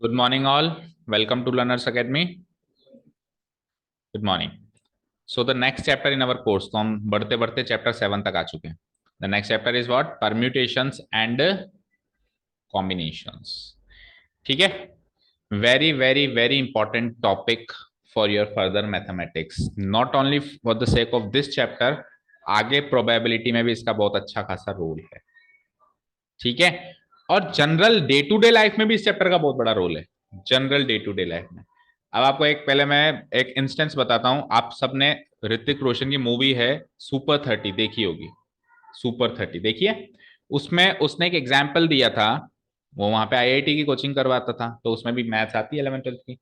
Good morning, all. Welcome to Learners Academy. Good morning. So the next chapter in our course, तो हम बढ़ते बढ़ते chapter 7 तक आ चुके हैं. The next chapter is what? Permutations and combinations. ठीक है? Very very very important topic for your further mathematics. Not only for the sake of this chapter, आगे probability में भी इसका बहुत अच्छा खासा रोल है. ठीक है? और general day to day life में भी इस चैप्टर का बहुत बड़ा रोल है. General day to day life में. अब आपको एक पहले मैं एक इंस्टेंस बताता हूं. आप सबने ऋतिक रोशन की मूवी है सुपर 30 देखी होगी. सुपर 30 देखिए. उसमें उसने एक एग्जाम्पल दिया था. वो वहां पे आईआईटी की कोचिंग करवाता था, तो उसमें भी मैथ्स आती है 11 12 की.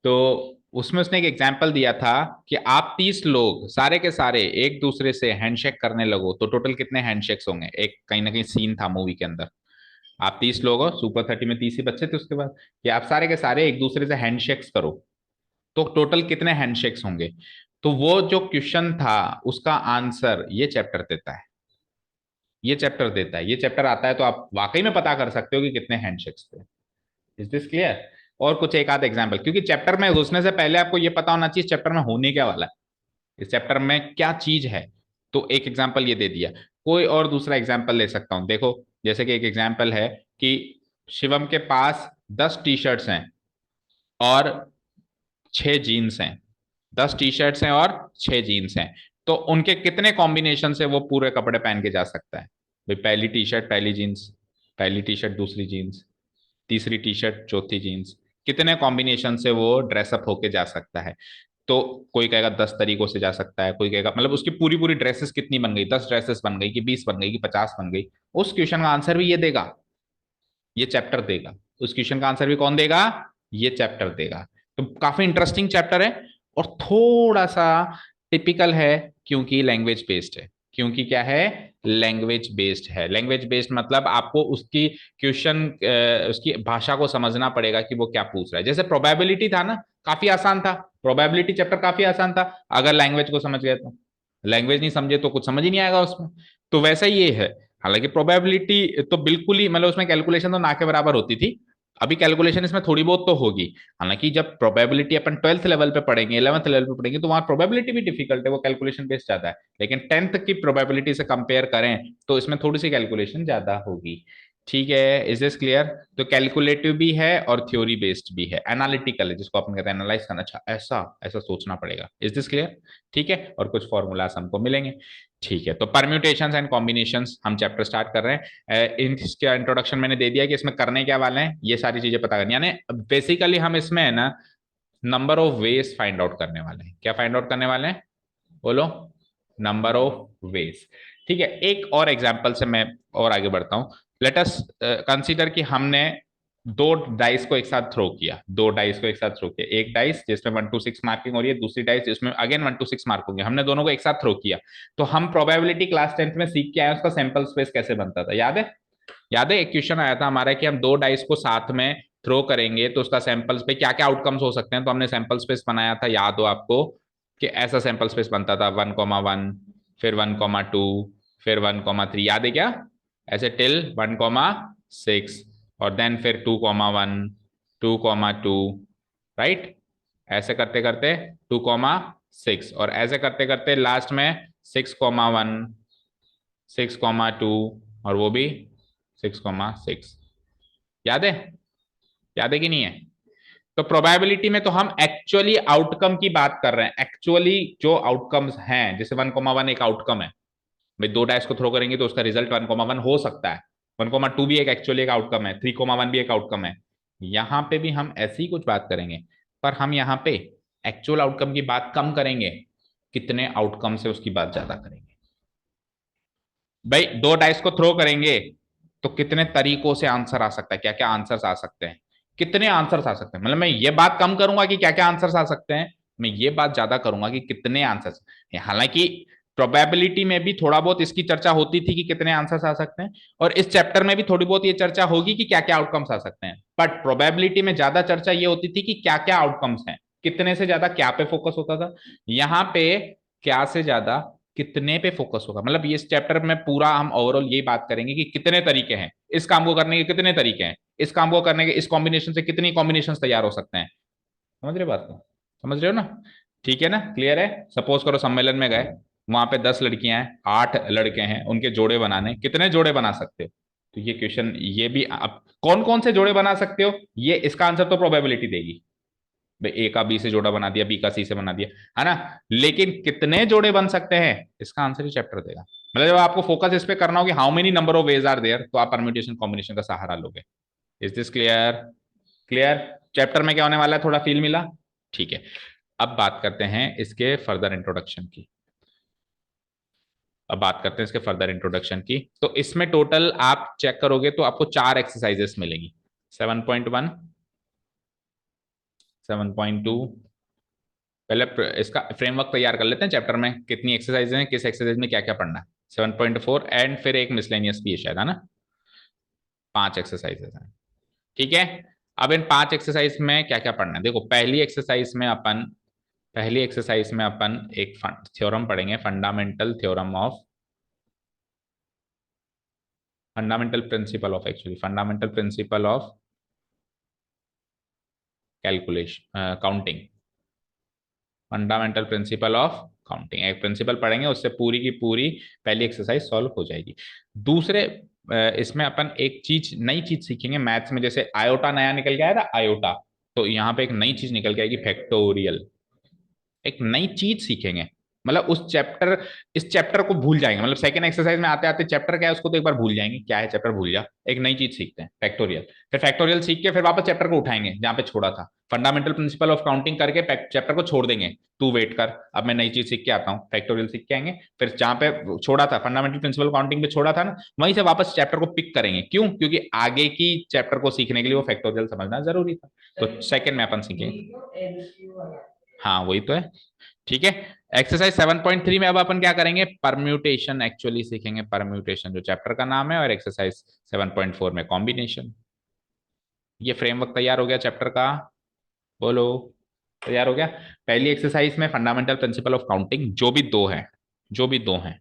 तो उसमें उसने एक एग्जाम्पल दिया था कि आप 30 लोग सारे के सारे एक दूसरे से हैंडशेक करने लगो तो टोटल कितने हैंडशेक्स होंगे. एक कहीं ना कहीं सीन था मूवी के अंदर. आप 30 लोग हो, सुपर 30 में 30 ही बच्चे थे उसके बाद, कि आप सारे के सारे एक दूसरे से हैंडशेक्स करो तो टोटल कितने हैंडशेक्स होंगे. तो वो जो क्वेश्चन था उसका आंसर ये चैप्टर देता है. ये चैप्टर देता है, ये चैप्टर आता है तो आप वाकई में पता कर सकते हो कि कितने हैंडशेक्स थे. Is this clear? और कुछ एक आध एग्जाम्पल, क्योंकि चैप्टर में घुसने से पहले आपको ये पता होना चाहिए चैप्टर में होने क्या वाला है, इस चैप्टर में क्या चीज है. तो एक एग्जाम्पल ये दे दिया. कोई और दूसरा एग्जाम्पल ले सकता हूं. देखो, जैसे कि एक एग्जाम्पल है कि शिवम के पास 10 टी शर्ट्स हैं और 6 जीन्स हैं. 10 टी शर्ट्स हैं और 6 जीन्स हैं. तो उनके कितने कॉम्बिनेशन से वो पूरे कपड़े पहन के जा सकता है. भाई पहली टी शर्ट पहली जीन्स, पहली टी शर्ट दूसरी जीन्स, तीसरी टी शर्ट चौथी जीन्स, कितने कॉम्बिनेशन से वो ड्रेसअप होके जा सकता है. तो कोई कहेगा 10 तरीकों से जा सकता है, कोई कहेगा मतलब उसकी पूरी पूरी ड्रेसेस कितनी बन गई, 10 ड्रेसेस बन गई कि 20 बन गई कि 50 बन गई. उस क्वेश्चन का आंसर भी ये देगा, ये चैप्टर देगा. उस क्वेश्चन का आंसर भी कौन देगा? ये चैप्टर देगा. तो काफी इंटरेस्टिंग चैप्टर है और थोड़ा सा टिपिकल है, क्योंकि लैंग्वेज बेस्ड है. क्योंकि क्या है? लैंग्वेज बेस्ड है. लैंग्वेज बेस्ड मतलब आपको उसकी क्वेश्चन उसकी भाषा को समझना पड़ेगा कि वो क्या पूछ रहा है. जैसे प्रोबेबिलिटी था ना, काफी आसान था. प्रोबेबिलिटी चैप्टर काफी आसान था अगर लैंग्वेज को समझ गए तो. लैंग्वेज नहीं समझे तो कुछ समझ ही नहीं आएगा उसमें. तो वैसा ये है. हालांकि प्रोबेबिलिटी तो बिल्कुल ही मतलब उसमें कैलकुलेशन तो ना के बराबर होती थी. अभी कैलकुलेशन इसमें थोड़ी बहुत तो होगी. हालांकि जब प्रोबेबिलिटी अपन 12th लेवल पे पढ़ेंगे, 11th लेवल पे पढ़ेंगे, तो वहां प्रोबेबिलिटी भी डिफिकल्ट है, वो कैलकुलेशन बेस्ड ज्यादा है. लेकिन 10th की प्रोबेबिलिटी से कंपेयर करें तो इसमें थोड़ी सी कैलकुलेशन ज्यादा होगी. ठीक है, इज दिस क्लियर? तो कैलकुलेटिव भी है और थ्योरी बेस्ड भी है, एनालिटिकल है, जिसको अपन कहते हैं एनालाइज करना. अच्छा, ऐसा ऐसा सोचना पड़ेगा. Is this clear? ठीक है, और कुछ फॉर्मूलाज हमको मिलेंगे. ठीक है, तो परम्यूटेशंस एंड कॉम्बिनेशंस हम चैप्टर स्टार्ट कर रहे हैं. इसका इंट्रोडक्शन मैंने दे दिया कि इसमें करने क्या वाले हैं, ये सारी चीजें पता करनी. यानी बेसिकली हम इसमें है ना number of veg find out करने वाले हैं. क्या फाइंड आउट करने वाले हैं? बोलो. Number of veg. ठीक है, एक और एग्जांपल से मैं और आगे बढ़ता हूं. लेट अस कंसीडर कि हमने दो डाइस को एक साथ थ्रो किया. दो डाइस को एक साथ थ्रो किया. एक डाइस जिसमें 1 to 6 मार्किंग हो रही है, दूसरी डाइस जिसमें अगेन 1 to 6 मार्क होंगे. हमने दोनों को एक साथ थ्रो किया. तो हम प्रोबेबिलिटी क्लास 10th में सीख के आए, उसका सैंपल स्पेस कैसे बनता था, याद है? याद है एक क्वेश्चन आया था हमारा कि हम दो डाइस को साथ में थ्रो करेंगे तो उसका सैंपल पे क्या क्या आउटकम्स हो सकते हैं. तो हमने सैंपल स्पेस बनाया था, याद हो आपको, कि ऐसा सैंपल स्पेस बनता था 1,1, फिर 1,2, फिर 1,3. याद है क्या? ऐसे टिल 1,6 और देन फिर 2,1, 2,2, राइट. ऐसे करते करते 2,6 और ऐसे करते करते लास्ट में 6,1, 6,2 और वो भी 6,6. याद है? याद है कि नहीं है? तो प्रोबेबिलिटी में तो हम एक्चुअली आउटकम की बात कर रहे हैं. एक्चुअली जो आउटकम्स हैं, जैसे 1,1 एक आउटकम है. भाई दो डाइस को थ्रो करेंगे तो उसका रिजल्ट 1,1 हो सकता है. 1,2 भी एक एक्चुअली एक आउटकम है. 3,1 भी एक आउटकम है. यहां पे भी हम ऐसी ही कुछ बात करेंगे, पर हम यहाँ पे एक्चुअल आउटकम की बात कम करेंगे, कितने आउटकम से उसकी बात ज्यादा करेंगे. भाई दो डाइस को थ्रो करेंगे तो कितने तरीकों से आंसर आ सकता है, क्या क्या आंसर्स आ सकते हैं, कितने आंसर्स आ सकते हैं. मतलब मैं ये बात कम करूंगा कि क्या क्या आंसर्स आ सकते हैं, मैं ये बात ज्यादा करूंगा कि कितने आंसर्स. हालांकि प्रोबेबिलिटी में भी थोड़ा बहुत इसकी चर्चा होती थी कि कितने आंसर्स आ सकते हैं, और इस चैप्टर में भी थोड़ी बहुत ये चर्चा होगी कि क्या क्या आउटकम्स आ सकते हैं. बट प्रोबेबिलिटी में ज्यादा चर्चा ये होती थी कि क्या क्या आउटकम्स हैं. कितने से ज्यादा क्या पे फोकस होता था. यहाँ पे क्या से ज्यादा कितने पे फोकस होगा. मतलब ये इस चैप्टर में पूरा हम ओवरऑल यही बात करेंगे कि कितने तरीके हैं, इस काम को करने के कितने तरीके हैं, इस काम को करने के इस कॉम्बिनेशन से कितनी कॉम्बिनेशन तैयार हो सकते हैं। समझ रहे बात को, समझ रहे हो ना, ठीक है ना, क्लियर है। सपोज करो सम्मेलन में गए, वहां पे 10 लड़कियां हैं, 8 लड़के हैं, उनके जोड़े बनाने, कितने जोड़े बना सकते हो। तो ये क्वेश्चन, ये भी आप कौन कौन से जोड़े बना सकते हो, ये इसका आंसर तो प्रोबेबिलिटी देगी। भाई ए का बी से जोड़ा बना दिया, बी का सी से बना दिया, है ना, लेकिन कितने जोड़े बन सकते हैं इसका आंसर ही चैप्टर देगा। मतलब जब आपको फोकस इस पे करना हो कि how many number of ways are there, तो आप परम्यूटेशन कॉम्बिनेशन का सहारा लोगे। Is this clear, clear. Chapter में क्या होने वाला है, थोड़ा फील मिला, ठीक है। अब बात करते हैं इसके फर्दर इंट्रोडक्शन की। अब बात करते हैं इसके फर्दर इंट्रोडक्शन की। तो इसमें टोटल आप चेक करोगे तो आपको 4 एक्सरसाइजेस मिलेंगी। 7.1, 7.2, पहले इसका फ्रेमवर्क तैयार कर लेते हैं, चैप्टर में कितनी एक्सरसाइज हैं, किस एक्सरसाइज में क्या क्या पढ़ना है। 7.4 एंड फिर एक मिसलेनियस भी है शायद, है ना, 5 एक्सरसाइजेस हैं, ठीक है। अब इन 5 एक्सरसाइज में क्या क्या पढ़ना है, देखो पहली एक्सरसाइज में अपन एक थ्योरम पढ़ेंगे, fundamental principle of actually fundamental principle of calculation counting, fundamental principle of counting, एक प्रिंसिपल पढ़ेंगे, उससे पूरी की पूरी पहली एक्सरसाइज सॉल्व हो जाएगी। दूसरे इसमें अपन एक चीज, नई चीज सीखेंगे मैथ्स में, जैसे आयोटा नया निकल के आया था आयोटा, तो यहाँ पे एक नई चीज निकल के आएगी, फैक्टोरियल। एक नई चीज सीखेंगे, मतलब उस चैप्टर, इस चैप्टर को भूल जाएंगे, मतलब सेकंड एक्सरसाइज में आते आते चैप्टर क्या है उसको तो एक बार भूल जाएंगे, क्या है चैप्टर भूल जा, एक नई चीज सीखते हैं फैक्टोरियल। फिर फैक्टोरियल सीख के फिर वापस चैप्टर को उठाएंगे जहां पे छोड़ा था, फंडामेंटल प्रिंसिपल ऑफ काउंटिंग करके चैप्टर को छोड़ देंगे। तू वेट कर, अब मैं नई चीज सीख के आता हूँ, फैक्टोरियल सीख के आएंगे, फिर जहां पे छोड़ा था फंडामेंटल प्रिंसिपल काउंटिंग पे छोड़ा था ना, वहीं से वापस चैप्टर को पिक करेंगे। क्यों, क्योंकि आगे की चैप्टर को सीखने के लिए वो फैक्टोरियल समझना जरूरी था। तो सेकंड में अपन सीखेंगे, हाँ वही तो है, ठीक है। एक्सरसाइज 7.3 में अब अपन क्या करेंगे, परम्यूटेशन एक्चुअली सीखेंगे, परम्यूटेशन जो चैप्टर का नाम है, और एक्सरसाइज 7.4 में कॉम्बिनेशन। ये फ्रेमवर्क तैयार हो गया चैप्टर का, बोलो तैयार हो गया। पहली एक्सरसाइज में फंडामेंटल प्रिंसिपल ऑफ काउंटिंग, जो भी दो हैं,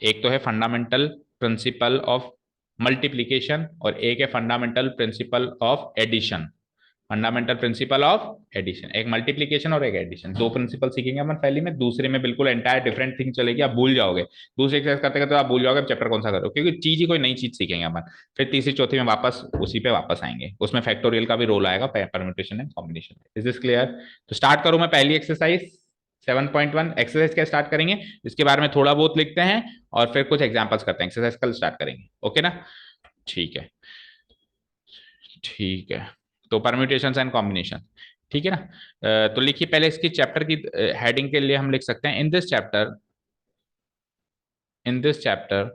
एक तो है फंडामेंटल प्रिंसिपल ऑफ मल्टीप्लीकेशन और एक है fundamental principle of addition. Fundamental principle of addition, एक मल्टीप्लीकेशन और एक एडिशन, दो प्रिंसिपल सीखेंगे अपन पहली में, दूसरे में बिल्कुल एंटायर डिफरेंट थिंग चलेगी, आप भूल जाओगे, दूसरे एक्सरसाइज करते करते आप भूल जाओगे चैप्टर कौन सा करो, क्योंकि चीज ही कोई नई चीज सीखेंगे अपन। फिर तीसरी चौथी में वापस उसी पे वापस आएंगे, उसमें फैक्टोरियल का भी रोल आएगा, permutation and combination. Is this clear. तो स्टार्ट करूं मैं पहली एक्सरसाइज 7.1। एक्सरसाइज क्या स्टार्ट करेंगे, इसके बारे में थोड़ा बहुत लिखते हैं और फिर कुछ एग्जांपल्स करते हैं, एक्सरसाइज कल स्टार्ट करेंगे, ओके ना, ठीक है, ठीक है। तो परम्यूटेशन एंड कॉम्बिनेशन, ठीक है ना। तो लिखिए पहले इसकी चैप्टर की हेडिंग के लिए हम लिख सकते हैं, in this chapter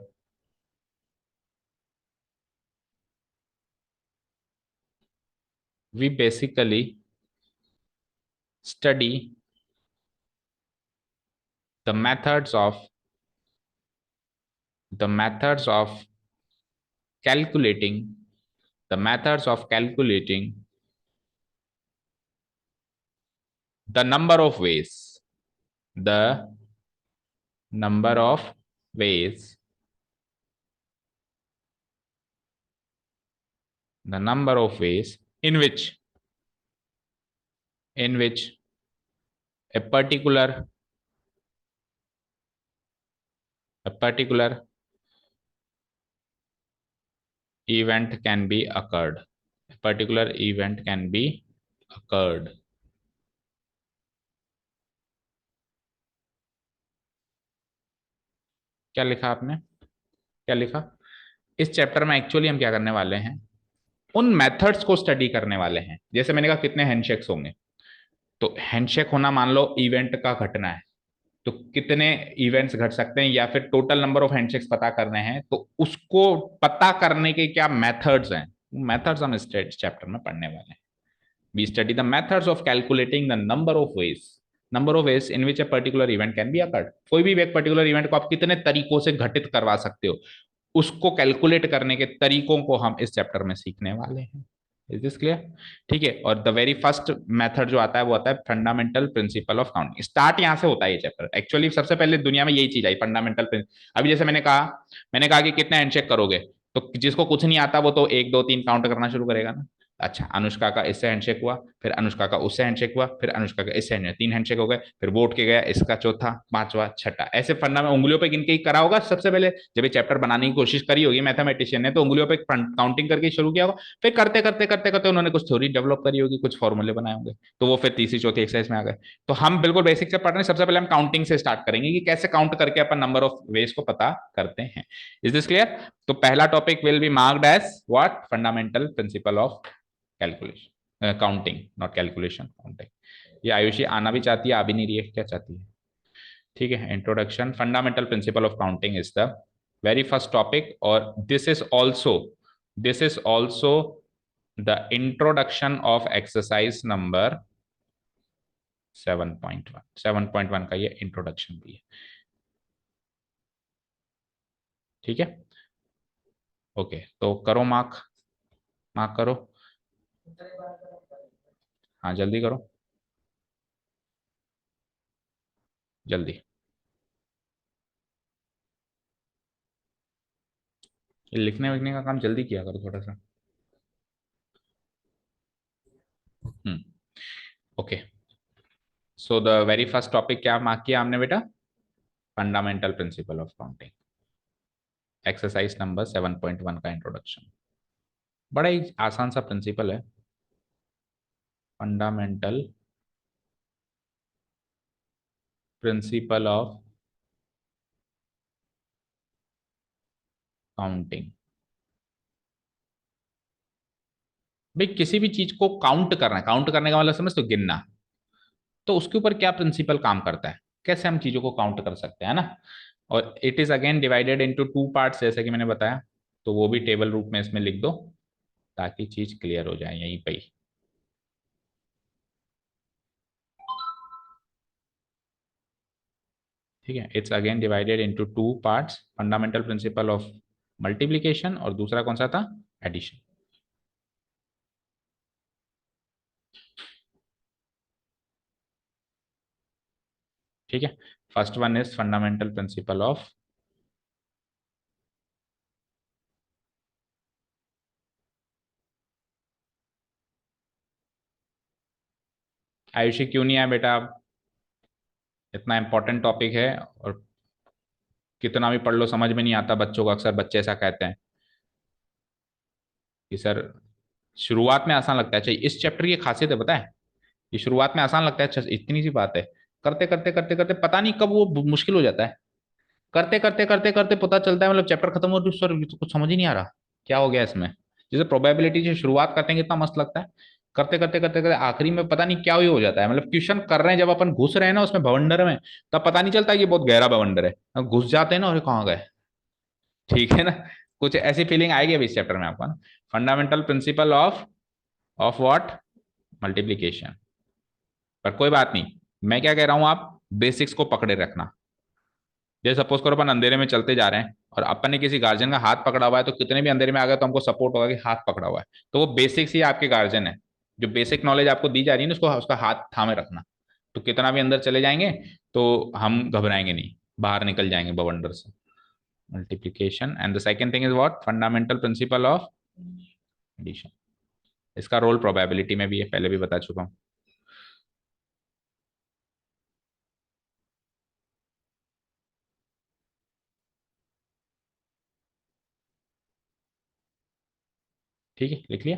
we basically study the methods of calculating the methods of calculating the the number of ways the number of ways in which a particular event can be occurred. A particular event can be occurred. क्या लिखा आपने, क्या लिखा, इस chapter में actually हम क्या करने वाले हैं, उन मेथड्स को स्टडी करने वाले हैं। जैसे मैंने कहा कितने हैंडशेक्स होंगे, तो हैंडशेक होना मान लो इवेंट का घटना है, तो कितने इवेंट्स घट सकते हैं, या फिर टोटल नंबर ऑफ हैंडशेक्स पता करने हैं, तो उसको पता करने के क्या मेथड्स हैं, मेथड्स हम इस चैप्टर में पढ़ने वाले हैं। We study the methods of calculating the number of ways in which a particular event can be occurred. कोई भी एक पर्टिकुलर इवेंट को आप कितने तरीकों से घटित करवा सकते हो, उसको कैलकुलेट करने के तरीकों को हम इस चैप्टर में सीखने वाले हैं। इज दिस क्लियर, ठीक है। और द वेरी फर्स्ट मेथड जो आता है वो आता है fundamental principle of counting. Start यहां से होता है ये चैप्टर, एक्चुअली सबसे पहले दुनिया में यही चीज आई, फंडामेंटल प्रिंसिपल। अभी जैसे मैंने कहा कि कितने हैंडशेक करोगे, तो जिसको कुछ नहीं आता वो तो 1 2 3 काउंट करना शुरू करेगा ना। अच्छा, अनुष्का का इससे हैंडशेक हुआ, फिर अनुष्का का उससे हैंडशेक हुआ, फिर अनुष्का का इससे हैंडशेक, 3 हैंडशेक हो गए, फिर वोट के गया इसका चौथा, पांचवा, छठा, ऐसे फंडा में उंगलियों पे गिन के ही करा होगा सबसे पहले। जब ये चैप्टर बनाने की कोशिश करी होगी मैथमेटिशियन ने, तो उंगलियों पे काउंटिंग करके शुरू किया होगा। फिर करते करते करते करते उन्होंने कुछ थ्योरी डेवलप करी होगी, कुछ फॉर्मूले बनाए होंगे, तो वो फिर तीसरी चौथी एक्सरसाइज में आ गए। तो हम बिल्कुल बेसिक से पढ़ रहे हैं, सबसे पहले हम काउंटिंग से स्टार्ट करेंगे कि कैसे काउंट करके अपन नंबर ऑफ वेज को पता करते हैं। Is this clear? तो पहला topic will be marked as what? Fundamental principle of calculation, counting, not calculation, counting. ये आयुषी आना भी चाहती है, आ भी नहीं रही है, क्या चाहती है? ठीक है, introduction fundamental principle of counting is the very first topic, और this is also the introduction of exercise number 7.1। 7.1 का ये इंट्रोडक्शन भी है। ठीक है, ओके, तो करो मार्क, मार्क करो। हाँ जल्दी करो, जल्दी। ये लिखने विखने का काम जल्दी किया करो थोड़ा सा। Hmm, okay. So the very first topic क्या मार्क किया हमने बेटा? Fundamental principle of counting, exercise number 7.1 का इंट्रोडक्शन। बड़ा ही आसान सा प्रिंसिपल है, फंडामेंटल प्रिंसिपल ऑफ काउंटिंग। भाई किसी भी चीज को काउंट करना, काउंट करने का मतलब समझ तो गिनना, तो उसके ऊपर क्या प्रिंसिपल काम करता है, कैसे हम चीजों को काउंट कर सकते हैं ना। और it is again divided into 2 parts, जैसे कि मैंने बताया, तो वो भी टेबल रूप में इसमें लिख दो ताकि चीज क्लियर हो जाए यहीं पे ही। ठीक है, it's again divided into 2 parts, fundamental principle of multiplication और दूसरा कौन सा था? एडिशन। ठीक है, first one is fundamental principle of, Ayushi क्यों नहीं आया बेटा? इतना इंपॉर्टेंट टॉपिक है, और कितना भी पढ़ लो समझ में नहीं आता बच्चों को, अक्सर बच्चे ऐसा कहते हैं कि सर शुरुआत में आसान लगता है। चाहिए इस चैप्टर की खासियत है पता है, ये शुरुआत में आसान लगता है, अच्छा इतनी सी बात है, करते करते करते करते पता नहीं कब वो मुश्किल हो जाता है। करते करते करते करते पता चलता है, मतलब चैप्टर खत्म हो, सर ये तो कुछ समझ ही नहीं आ रहा, क्या हो गया इसमें। जैसे प्रोबेबिलिटी से शुरुआत करते हैं कितना मस्त लगता है, करते करते करते करते आखिरी में पता नहीं क्या ही हो जाता है, मतलब क्वेश्चन कर रहे हैं जब अपन घुस रहे हैं ना उसमें भवंडर में, तब पता नहीं चलता कि ये बहुत गहरा भवंडर है, अब घुस जाते हैं ना, और कहाँ गए। ठीक है ना, कुछ ऐसी फीलिंग आएगी अभी इस चैप्टर में आपको ना। Fundamental principle of what? Multiplication. पर कोई बात नहीं, मैं क्या कह रहा हूं, आप बेसिक्स को पकड़े रखना। जैसे सपोज करो अपन अंधेरे में चलते जा रहे हैं और अपन ने किसी गार्जियन का हाथ पकड़ा हुआ है, तो कितने भी अंधेरे में आ गए तो हमको सपोर्ट होगा कि हाथ पकड़ा हुआ है, तो वो बेसिक्स ही आपके गार्जियन है। जो बेसिक नॉलेज आपको दी जा रही है ना, उसको उसका हाथ थामे रखना, तो कितना भी अंदर चले जाएंगे तो हम घबराएंगे नहीं, बाहर निकल जाएंगे बवंडर से। Multiplication and the second thing is what? Fundamental principle of addition. इसका रोल प्रोबेबिलिटी में भी है, पहले भी बता चुका हूँ। ठीक है, लिख लिया?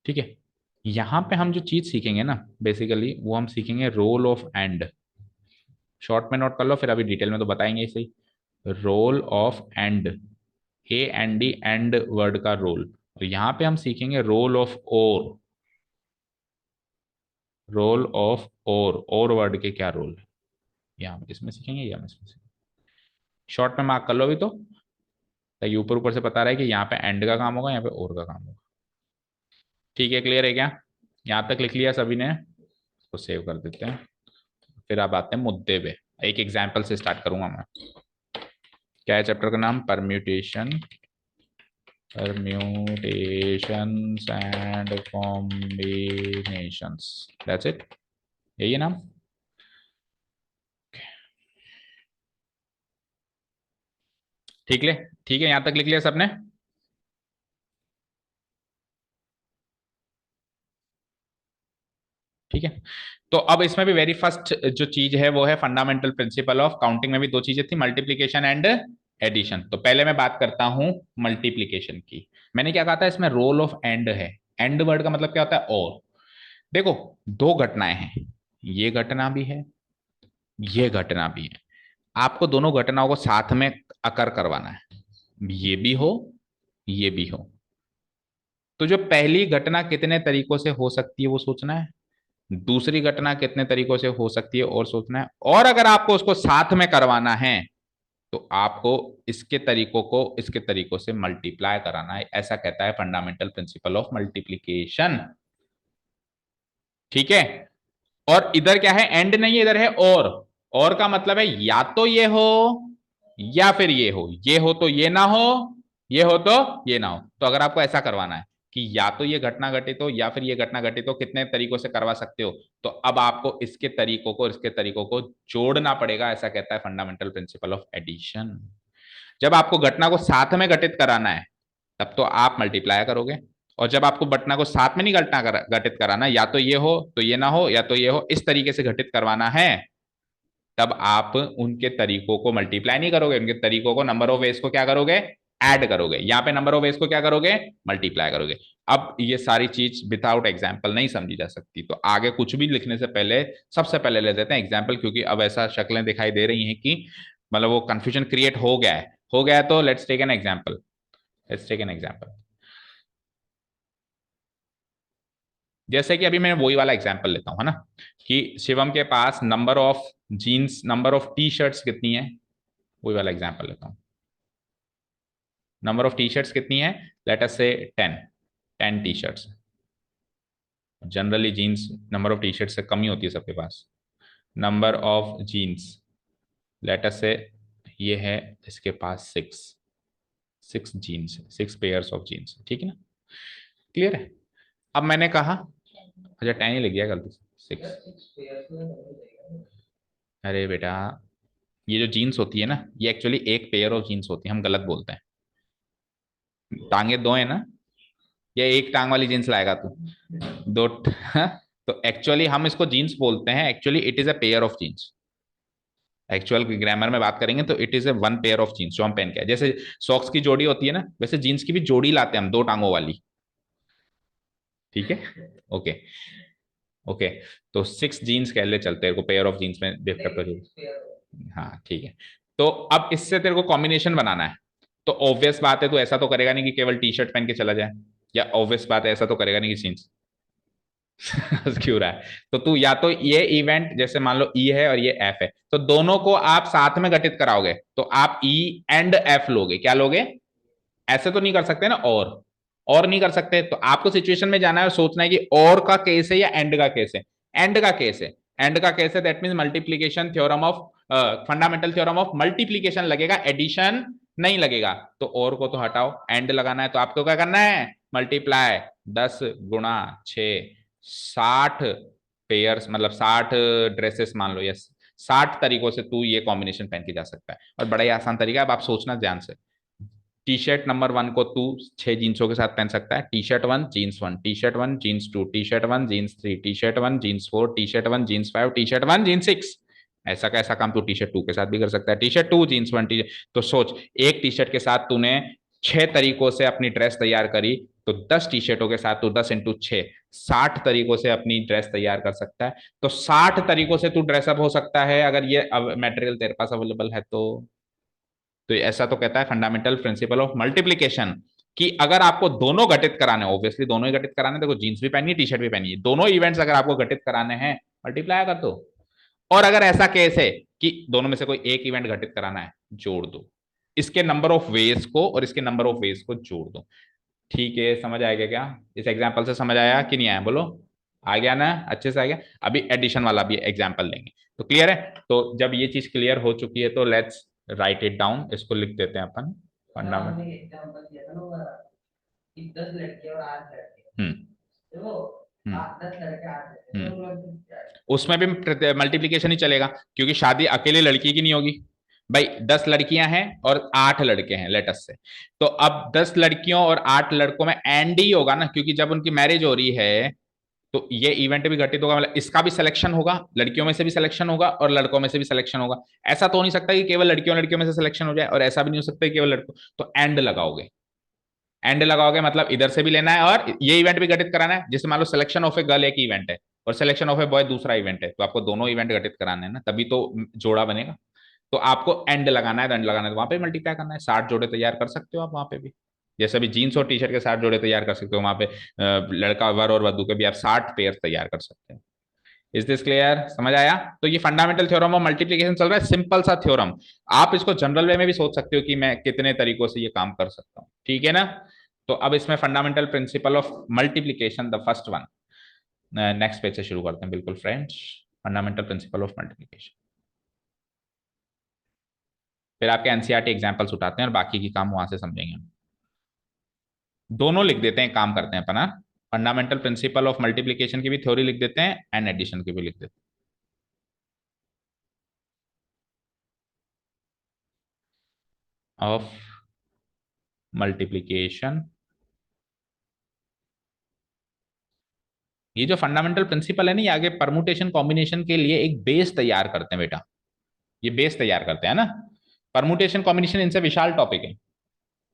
ठीक है, यहाँ पे हम जो चीज सीखेंगे ना बेसिकली, वो हम सीखेंगे रोल ऑफ एंड। शॉर्ट में नोट कर लो, फिर अभी डिटेल में तो बताएंगे इसे ही। Rule of and, A N D, and word का रोल। और यहाँ पे हम सीखेंगे rule of or, rule of or word के क्या रोल है, यहाँ पे इसमें सीखेंगे या इसमें सीखेंगे। शॉर्ट में मार्क कर लो भी तो ये ऊपर ऊपर से बता रहा है कि यहाँ पे एंड का काम होगा, यहाँ पे और का काम होगा। ठीक है, क्लियर है क्या? यहाँ तक लिख लिया सभी ने? इसको सेव कर देते हैं, फिर आप आते हैं मुद्दे पे। एक एग्जाम्पल से स्टार्ट करूंगा मैं। क्या है चैप्टर का नाम? Permutation, permutations and combinations, that's it, यही है नाम। ठीक है, ठीक है, यहां तक लिख लिया सबने? ठीक है। तो अब इसमें भी वेरी फर्स्ट जो चीज है वो है फंडामेंटल प्रिंसिपल ऑफ काउंटिंग। में भी दो चीजें थी, मल्टीप्लीकेशन एंड एडिशन। तो पहले मैं बात करता हूं मल्टीप्लीकेशन की। मैंने क्या कहा था, इसमें रोल ऑफ एंड है। एंड वर्ड का मतलब क्या होता है? और। देखो, दो घटनाएं हैं, ये घटना भी है, ये घटना भी है। आपको दोनों घटनाओं को साथ में अकर करवाना है, ये भी हो, ये भी हो। तो जो पहली घटना कितने तरीकों से हो सकती है वो सोचना है, दूसरी घटना कितने तरीकों से हो सकती है और सोचना है। और अगर आपको उसको साथ में करवाना है तो आपको इसके तरीकों को इसके तरीकों से मल्टीप्लाई कराना है। ऐसा कहता है फंडामेंटल प्रिंसिपल ऑफ मल्टीप्लीकेशन। ठीक है। और इधर क्या है? एंड नहीं है, इधर है और का मतलब है या तो ये हो या फिर ये हो, ये हो तो ये ना हो, ये हो तो ये ना हो। तो अगर आपको ऐसा करवाना है कि या तो ये घटना घटित हो या फिर ये घटना घटित हो, कितने तरीकों से करवा सकते हो? तो अब आपको इसके तरीकों को इसके तरीकों को जोड़ना पड़ेगा। ऐसा कहता है फंडामेंटल प्रिंसिपल ऑफ एडिशन। जब आपको घटना को साथ में घटित कराना है तब तो आप मल्टीप्लाई करोगे। और जब आपको घटना को साथ में नहीं घटित कराना, या तो ये हो तो ये ना हो, या तो ये हो, इस तरीके से घटित करवाना है, तब आप उनके तरीकों को मल्टीप्लाई नहीं करोगे, उनके तरीकों को, नंबर ऑफ वेज को क्या करोगे? ऐड करोगे। यहां पे नंबर ऑफ वेज को क्या करोगे? मल्टीप्लाई करोगे। अब ये सारी चीज विदाउट एग्जाम्पल नहीं समझी जा सकती, तो आगे कुछ भी लिखने से पहले सबसे पहले ले देते हैं एग्जाम्पल, क्योंकि अब ऐसा शक्लें दिखाई दे रही हैं कि मतलब वो कंफ्यूजन क्रिएट हो गया है, हो गया है। तो let's take an example, let's take an example. जैसे कि अभी मैं वही वाला एग्जाम्पल लेता हूं, है ना, कि शिवम के पास number of jeans, number of T shirts कितनी है? वही वाला एग्जाम्पल लेता हूं। नंबर ऑफ टी शर्ट्स कितनी है? Late us say 10, 10 T shirts. Generally jeans number of T shirt से कम ही होती है सबके पास। Number of jeans, let us say ये है इसके पास 6, 6 जीन्स, 6 पेयर्स ऑफ जीन्स। ठीक है ना? क्लियर है? अब मैंने कहा, अच्छा 10 ही लिख दिया गलती से, 6। अरे बेटा, ये जो जीन्स होती है ना, ये एक्चुअली एक पेयर ऑफ जीन्स होती है, हम गलत बोलते हैं। टांगे दो है ना, ये एक टांग वाली जीन्स लाएगा तू, दो हाँ? तो एक्चुअली हम इसको जीन्स बोलते हैं, actually it is a pair of jeans. Actual grammar में बात करेंगे तो it is a one pair of jeans जो हम पहन के आए। जैसे सॉक्स की जोड़ी होती है ना, वैसे जीन्स की भी जोड़ी लाते हैं हम, दो टांगों वाली। ठीक है, ओके, ओके। तो 6 जीन्स कह ले चलते हैं को, पेयर ऑफ जीन्स में देख कर तो हाँ ठीक है। तो अब इससे तेरे को कॉम्बिनेशन बनाना है। तो ऑब्वियस बात है, तो ऐसा तो करेगा नहीं कि केवल टी शर्ट पहन के चला जाए, या ऑब्वियस बात है ऐसा तो करेगा नहीं कि जीन्स क्यों रहा है? तो तू या तो ये इवेंट, जैसे मान लो ई है और ये एफ है, तो दोनों को आप साथ में घटित कराओगे तो आप ई एंड एफ लोगे। क्या लोगे? ऐसे तो नहीं कर सकते ना, और नहीं कर सकते। तो आपको सिचुएशन में जाना है और सोचना है कि और का केस है या एंड का केस है। एंड का केस है, एंड का केस है, that mean multiplication theorem of, fundamental theorem of multiplication लगेगा, एडिशन नहीं लगेगा। तो और को तो हटाओ, एंड लगाना है, तो आपको क्या करना है? मल्टीप्लाई 10 गुणा 6, 60 पेयर्स, मतलब 60 ड्रेसेस मान लो, यस। 60 तरीकों से तू ये कॉम्बिनेशन पहन के जा सकता है, और बड़ा ही आसान तरीका है। अब आप सोचना ध्यान से। टी शर्ट नंबर 1 को तू 6 जींसों के साथ पहन सकता है। T shirt 1 jeans 1, T shirt 1 jeans 2, T shirt 1 jeans 3, T shirt 1 jeans 4, T shirt 1 jeans 5, T shirt 1 jeans 6। ऐसा का ऐसा काम तू टी शर्ट 2 के साथ भी कर सकता है। T shirt 2 jeans 1, T. तो सोच, एक टी शर्ट के साथ तूने 6 तरीकों से अपनी ड्रेस तैयार करी, तो 10 टी शर्टों के साथ तू 10 × 6, 60 तरीकों से अपनी ड्रेस तैयार कर सकता है। तो 60 तरीकों से तू ड्रेसअप हो सकता है, अगर ये मटेरियल तेरे पास अवेलेबल है तो। तो ऐसा तो कहता है फंडामेंटल प्रिंसिपल ऑफ मल्टीप्लीकेशन, कि अगर आपको दोनों घटित कराने, ऑब्वियसली दोनों ही घटित कराने, देखो जीन्स भी पहनी है टी शर्ट भी पहनी है, दोनों इवेंट्स अगर आपको घटित कराने हैं, मल्टीप्लाई कर दो। और अगर ऐसा केस है कि दोनों में से कोई एक इवेंट घटित कराना है, जोड़ दो, इसके नंबर ऑफ वेज को और इसके नंबर ऑफ वेज को जोड़ दो। ठीक है, समझ आएगा क्या? इस एग्जाम्पल से समझ आया कि नहीं आया? बोलो, आ गया ना? अच्छे से आ गया। अभी एडिशन वाला भी एग्जाम्पल लेंगे, तो क्लियर है? तो जब ये चीज क्लियर हो चुकी है तो लेट्स राइट इट डाउन, इसको लिख देते हैं अपन। फंडामेंटल। हम्म, उसमें भी मल्टीप्लीकेशन ही चलेगा, क्योंकि शादी अकेले लड़की की नहीं होगी, भाई 10 लड़कियां हैं और 8 लड़के हैं लेट अस से, तो अब 10 लड़कियों और 8 लड़कों में एंड ही होगा ना, क्योंकि जब उनकी मैरिज हो रही है तो ये इवेंट भी घटित होगा, मतलब इसका भी सिलेक्शन होगा, लड़कियों में से भी सिलेक्शन होगा और लड़कों में से भी सिलेक्शन होगा। ऐसा तो हो नहीं सकता कि केवल लड़कियों लड़कियों में से सिलेक्शन हो जाए, और ऐसा भी नहीं हो सकता कि केवल लड़कों, तो एंड लगाओगे। एंड लगाओगे मतलब इधर से भी लेना है और ये इवेंट भी घटित कराना है, जैसे मान लो सिलेक्शन ऑफ ए गर्ल एक इवेंट है और सिलेक्शन ऑफ ए बॉय दूसरा इवेंट है, तो आपको दोनों इवेंट घटित कराने हैं ना, तभी तो जोड़ा बनेगा। तो आपको एंड लगाना है, तो एंड लगाना है तो वहां पे मल्टीप्लाई करना है, 60 जोड़े तैयार कर सकते हो आप वहां पे भी। जैसे अभी जीन्स और टी शर्ट के 60 जोड़े तैयार कर सकते हो, वहां पे लड़का वर और वधु के भी आप 60 पेयर तैयार कर सकते हैं। इज दिस क्लियर, समझ आया? तो ये फंडामेंटल थ्योरम ऑफ मल्टीप्लीकेशन चल रहा है, सिंपल सा थ्योरम। आप इसको जनरल वे में भी सोच सकते हो कि मैं कितने तरीकों से ये काम कर सकता हूँ, ठीक है ना? तो अब इसमें fundamental principle of multiplication the first one, next page से शुरू करते हैं बिल्कुल friends. Fundamental principle of multiplication, फिर आपके एनसीईआरटी एग्जांपल्स उठाते हैं और बाकी की काम वहां से समझेंगे। दोनों लिख देते हैं, काम करते हैं अपना। फंडामेंटल प्रिंसिपल ऑफ मल्टीप्लीकेशन की भी थ्योरी लिख देते हैं एंड एडिशन की भी लिख देते हैं ऑफ मल्टीप्लीकेशन। ये जो फंडामेंटल प्रिंसिपल है ना, ये आगे परमुटेशन कॉम्बिनेशन के लिए एक बेस तैयार करते हैं बेटा, ये बेस तैयार करते हैं ना। परमुटेशन कॉम्बिनेशन इनसे विशाल टॉपिक है,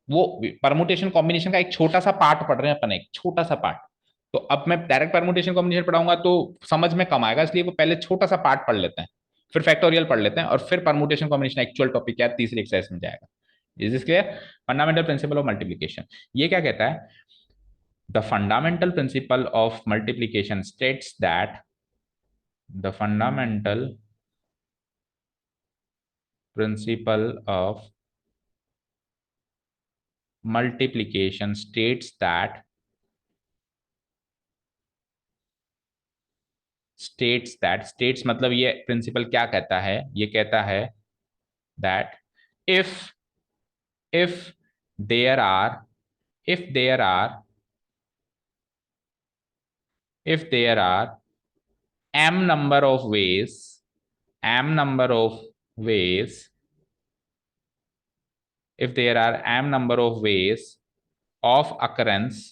वो परमुटेशन कॉम्बिनेशन का एक छोटा सा पार्ट पढ़ रहे हैं अपन, एक छोटा सा पार्ट। तो अब मैं डायरेक्ट परमुटेशन कॉम्बिनेशन पढ़ाऊंगा तो समझ में कम आएगा, इसलिए वो पहले छोटा सा पार्ट पढ़ लेते हैं, फिर फैक्टोरियल पढ़ लेते हैं, और फिर परमुटेशन कॉम्बिनेशन एक्चुअल टॉपिक क्या है तीसरी एक्सरसाइज में जाएगा। Is this clear? Fundamental principle of multiplication ये क्या कहता है? The fundamental principle of multiplication states that the fundamental principle of multiplication states मतलब ये प्रिंसिपल क्या कहता है? ये कहता है that if if there are if there are if there are m number of ways m number of ways if there are m number of ways of occurrence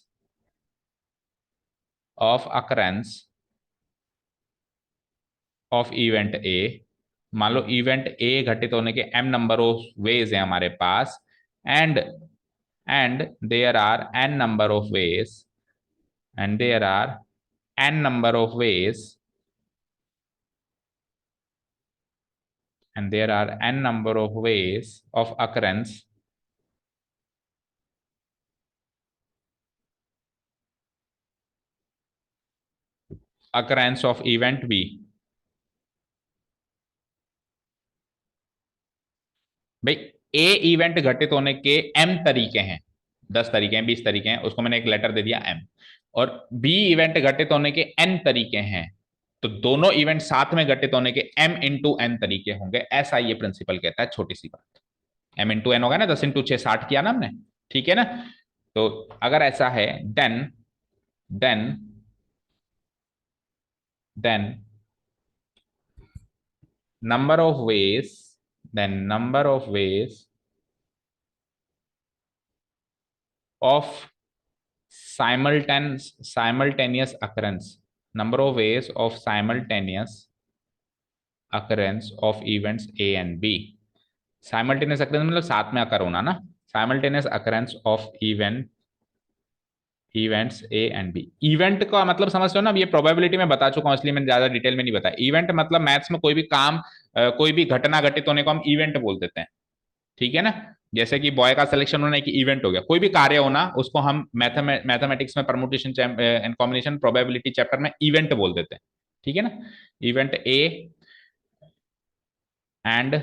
of event A, मान लो event A घटित होने के M number of ways है हमारे पास, and and there are n number of ways and there are n number of ways and there are n number of ways of occurrence of event B. भाई A event घटित होने के M तरीके हैं, 10 तरीके हैं, 20 तरीके हैं, उसको मैंने एक लेटर दे दिया एम। और बी इवेंट घटित होने के एन तरीके हैं, तो दोनों इवेंट साथ में घटित होने के एम इंटू एन तरीके होंगे, ऐसा ये प्रिंसिपल कहता है। छोटी सी बात, एम इंटू एन होगा ना, 10 इंटू 6 60 किया ना हमने, ठीक है ना? तो अगर ऐसा है then then then number of ways then number of ways of simultaneous occurrence, number of ways of simultaneous occurrence of events A and B। Simultaneous occurrence मतलब साथ में अकर होना ना, simultaneous occurrence of events A and B. Event का मतलब समझते हो ना, अब ये प्रोबेबिलिटी में बता चुका हूं, इसलिए मैंने ज्यादा डिटेल में नहीं बताया। इवेंट मतलब मैथ्स में कोई भी काम, कोई भी घटना घटित होने को हम इवेंट बोल देते हैं, ठीक है ना? जैसे कि बॉय का सिलेक्शन होना एक इवेंट हो गया, कोई भी कार्य होना उसको हम मैथमेटिक्स में permutation and combination probability chapter में इवेंट बोल देते हैं, ठीक है ना? इवेंट ए एंड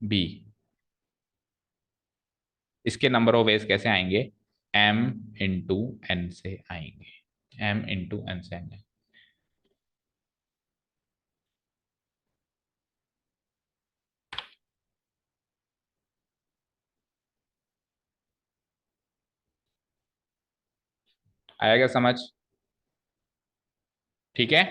बी, इसके नंबर ऑफ वेज कैसे आएंगे? एम इंटू एन से आएंगे, एम इंटू एन से आएंगे। आएगा समझ? ठीक है,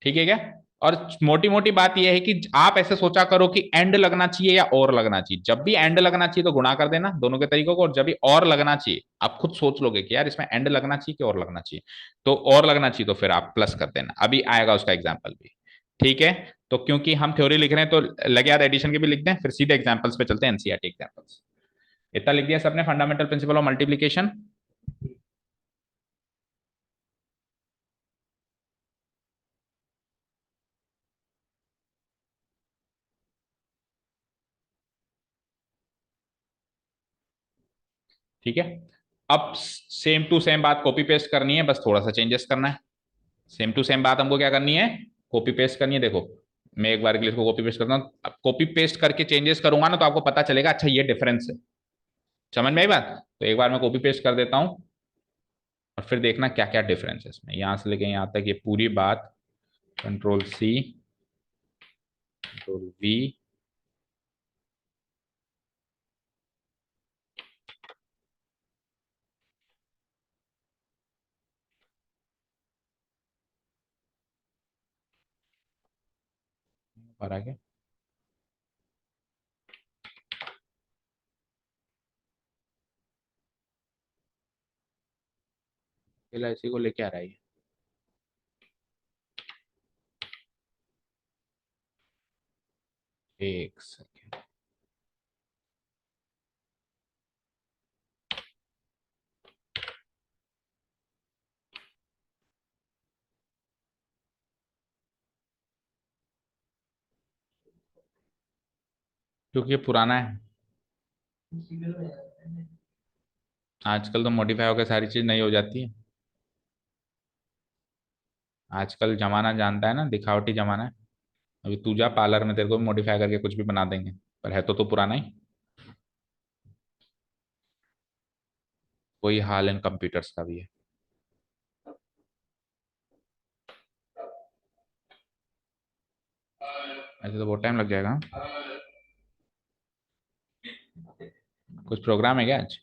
ठीक है क्या? और मोटी मोटी बात यह है कि आप ऐसे सोचा करो कि एंड लगना चाहिए या और लगना चाहिए। जब भी एंड लगना चाहिए तो गुणा कर देना दोनों के तरीकों को, और जब भी और लगना चाहिए आप खुद सोच लोगे कि यार इसमें एंड लगना चाहिए कि और लगना चाहिए, तो और लगना चाहिए तो फिर आप प्लस कर देना। अभी आएगा उसका एग्जाम्पल भी, ठीक है। तो क्योंकि हम थ्योरी लिख रहे हैं तो लगे यार एडिशन के भी लिख दें, फिर सीधे एग्जाम्पल्स पे चलते हैं, एनसीईआरटी एग्जाम्पल्स। इतना लिख दिया सबने, फंडामेंटल प्रिंसिपल ऑफ मल्टीप्लीकेशन। ठीक है। अब सेम टू सेम बात कॉपी पेस्ट करनी है, बस थोड़ा सा चेंजेस करना है। सेम टू सेम बात हमको क्या करनी है, कॉपी पेस्ट करनी है। देखो मैं एक बार के लिए इसको कॉपी पेस्ट करता हूँ, अब कॉपी पेस्ट करके चेंजेस करूंगा ना तो आपको पता चलेगा अच्छा ये डिफरेंस है। समझ में आई बात? तो एक बार मैं कॉपी पेस्ट कर देता हूँ और फिर देखना क्या क्या डिफरेंस है इसमें, यहां से लेके यहां तक ये पूरी बात। कंट्रोल सी, कंट्रोल वी, और आगे एलआईसी को लेके आ रहा है एक सेकेंड। क्योंकि ये पुराना है, आजकल तो मॉडिफाई होकर सारी चीज नई हो जाती है। आजकल जमाना जानता है ना, दिखावटी जमाना है। अभी तू जा पार्लर में, तेरे को भी मॉडिफाई करके कुछ भी बना देंगे, पर है तो पुराना ही। वही हाल इन कंप्यूटर्स का भी है। ऐसे तो बहुत टाइम लग जाएगा। कुछ प्रोग्राम है क्या आज?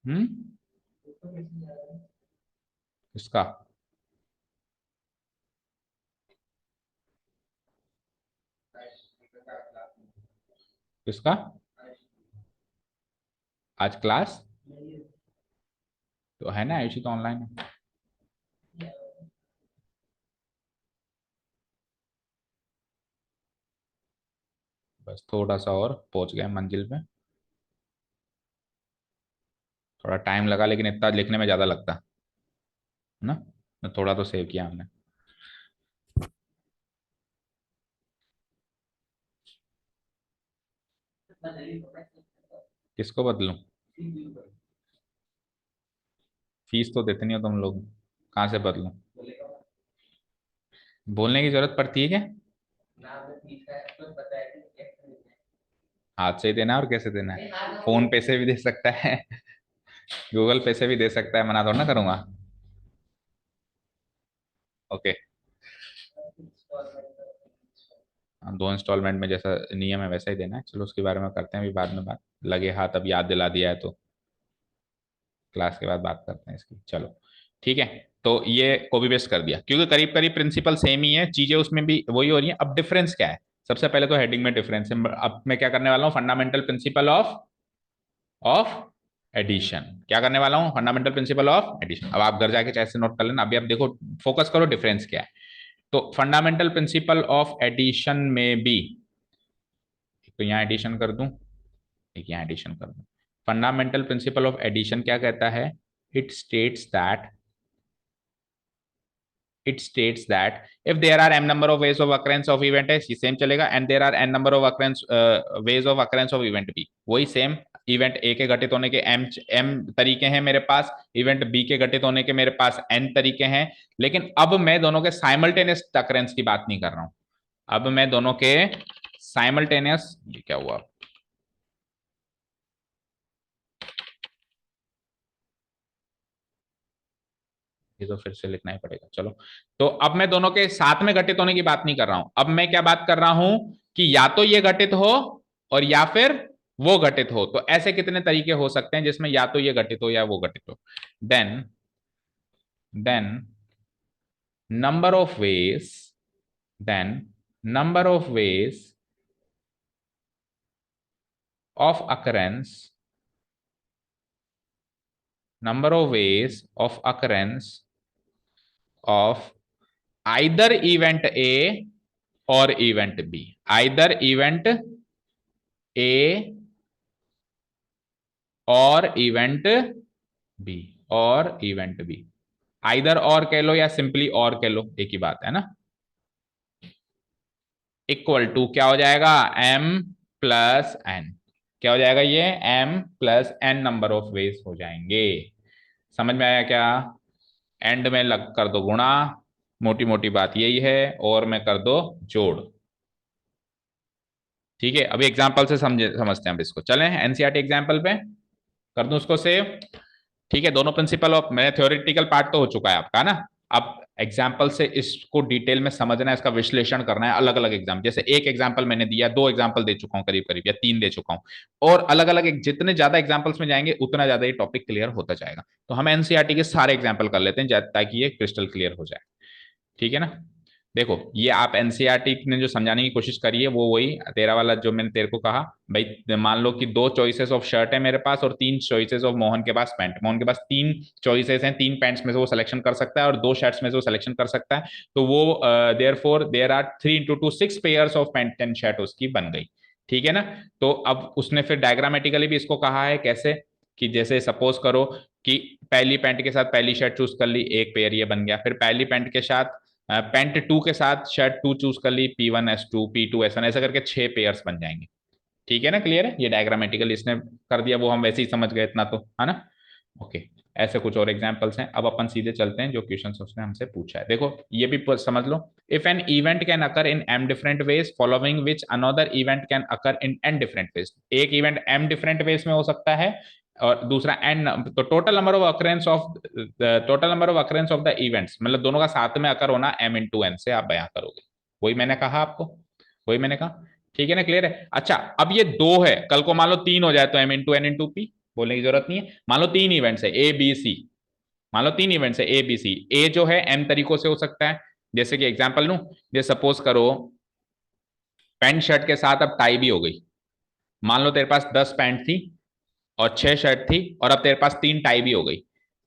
हम्म। किसका? किसका? आज क्लास तो है ना, आयुषी तो ऑनलाइन है। बस थोड़ा सा और पहुंच गए मंजिल पे। थोड़ा टाइम लगा लेकिन इतना लिखने में ज्यादा लगता है ना, तो थोड़ा तो सेव किया हमने। किसको बदलूं? फीस तो देते नहीं हो तुम लोग, कहाँ से बदलूं? बोलने की जरूरत पड़ती है क्या? हाथ से ही देना है और कैसे देना है? फोन पे से भी दे सकता है, गूगल पे से भी दे सकता है, मना थोड़ा ना करूंगा। ओके। हाँ, 2 इंस्टॉलमेंट में जैसा नियम है वैसा ही देना है। चलो उसके बारे में करते हैं अभी बाद में बात, लगे हाथ अब याद दिला दिया है तो क्लास के बाद बात करते हैं इसकी। चलो ठीक है। तो ये कॉपी पेस्ट कर दिया क्योंकि करीब करीब प्रिंसिपल सेम ही है, चीजें उसमें भी वही हो रही है। अब डिफरेंस क्या है? सबसे पहले तो हेडिंग में डिफरेंस है। अब मैं क्या करने वाला हूँ, fundamental principle of of addition. क्या करने वाला हूँ, फंडामेंटल प्रिंसिपल ऑफ एडिशन। अब आप घर जाके चाहे से नोट कर लेना, अभी आप देखो फोकस करो डिफरेंस क्या है। तो फंडामेंटल प्रिंसिपल ऑफ एडिशन में भी, तो यहाँ एडिशन कर दूं, एक यहाँ एडिशन कर दूं। फंडामेंटल प्रिंसिपल ऑफ एडिशन क्या कहता है? It states that, it states that if there are m number of ways of occurrence of event है, सेम चलेगा, and there are n number of occurrence ways of occurrence of event b, वही same. Event A के घटित होने के m तरीके हैं मेरे पास, इवेंट बी के घटित होने के मेरे पास n तरीके हैं। लेकिन अब मैं दोनों के साइमल्टेनियस अकरेंस की बात नहीं कर रहा हूं, अब मैं दोनों के साइमल्टेनियस, ये क्या हुआ, ये तो फिर से लिखना ही पड़ेगा। चलो, तो अब मैं दोनों के साथ में घटित होने की बात नहीं कर रहा हूं, अब मैं क्या बात कर रहा हूं कि या तो ये घटित हो और या फिर वो घटित हो। तो ऐसे कितने तरीके हो सकते हैं जिसमें या तो ये घटित हो या वो घटित हो। Then number of ways then number of ways of occurrence number of ways of occurrence of either event A or event B, either event A और इवेंट बी, और इवेंट बी। आइदर और कह लो या सिंपली और कह लो, एक ही बात है ना। इक्वल टू क्या हो जाएगा, m प्लस n। क्या हो जाएगा ये, m plus n number of veg हो जाएंगे। समझ में आया क्या। एंड में लग कर दो गुणा, मोटी मोटी बात यही है, और में कर दो जोड़। ठीक है, अभी एग्जांपल से समझते हैं अब इसको। चलें एनसीईआरटी एग्जांपल पे, कर दूं उसको सेव। ठीक है, दोनों प्रिंसिपल ऑफ, मेरा थ्योरेटिकल पार्ट तो हो चुका है आपका ना। अब एग्जाम्पल से इसको डिटेल में समझना है, इसका विश्लेषण करना है। अलग अलग एग्जाम, जैसे एक एग्जाम्पल मैंने दिया, दो एग्जाम्पल दे चुका हूं करीब करीब, या तीन दे चुका हूं, और अलग अलग जितने ज्यादा एग्जाम्पल्स में जाएंगे उतना ज्यादा ये टॉपिक क्लियर होता जाएगा। तो हम एनसीईआरटी के सारे एग्जाम्पल कर लेते हैं ताकि ये क्रिस्टल क्लियर हो जाए। ठीक है ना। देखो, ये आप एनसीईआरटी ने जो समझाने की कोशिश करी है वो वही तेरा वाला जो मैंने तेरे को कहा। भाई मान लो कि दो चॉइसेस ऑफ शर्ट है मेरे पास और तीन चॉइसेस ऑफ मोहन के पास पैंट। मोहन के पास तीन चॉइसेस हैं, तीन पैंट्स में से वो सिलेक्शन कर सकता है और दो शर्ट्स में से वो सिलेक्शन कर सकता है। तो वो therefore there are 3 × 2 6 pairs of pant and shirt उसकी बन गई। ठीक है ना। तो अब उसने फिर डायग्रामेटिकली भी इसको कहा है, कैसे कि जैसे सपोज करो कि पहली पैंट के साथ पहली शर्ट चूज कर ली, एक पेयर ये बन गया। फिर पहली पैंट के साथ पैंट टू के साथ शर्ट टू चूज कर ली, P1 S2 P2 S1, ऐसा करके 6 पेयर्स बन जाएंगे। ठीक है ना, क्लियर है। ये डायग्रामेटिकल इसने कर दिया, वो हम वैसे ही समझ गए इतना तो, है ना। ओके, ऐसे कुछ और एग्जांपल्स हैं। अब अपन सीधे चलते हैं जो क्वेश्चन उसने हमसे पूछा है। देखो ये भी समझ लो। If an event can occur in m different ways following which another event can occur in n different ways. एक इवेंट m डिफरेंट वेज में हो सकता है और दूसरा n। तो total number of occurrence of the events, मतलब दोनों का साथ में अकर होना m × n से आप बयां करोगे। वही मैंने कहा आपको, वही मैंने कहा। ठीक है ना, क्लियर है। अच्छा, अब ये दो है, कल को मान लो तीन हो जाए तो m × n × p बोलने की जरूरत नहीं है। मान लो तीन इवेंट्स है ए बी सी, मान लो तीन इवेंट्स है ए बी सी। ए जो है m तरीकों से हो सकता है, जैसे कि एग्जांपल लूं, जैसे सपोज करो पैंट शर्ट के साथ अब टाई भी हो गई। मान लो तेरे पास 10 पैंट थी और 6 शर्ट थी और अब तेरे पास 3 टाई भी हो गई।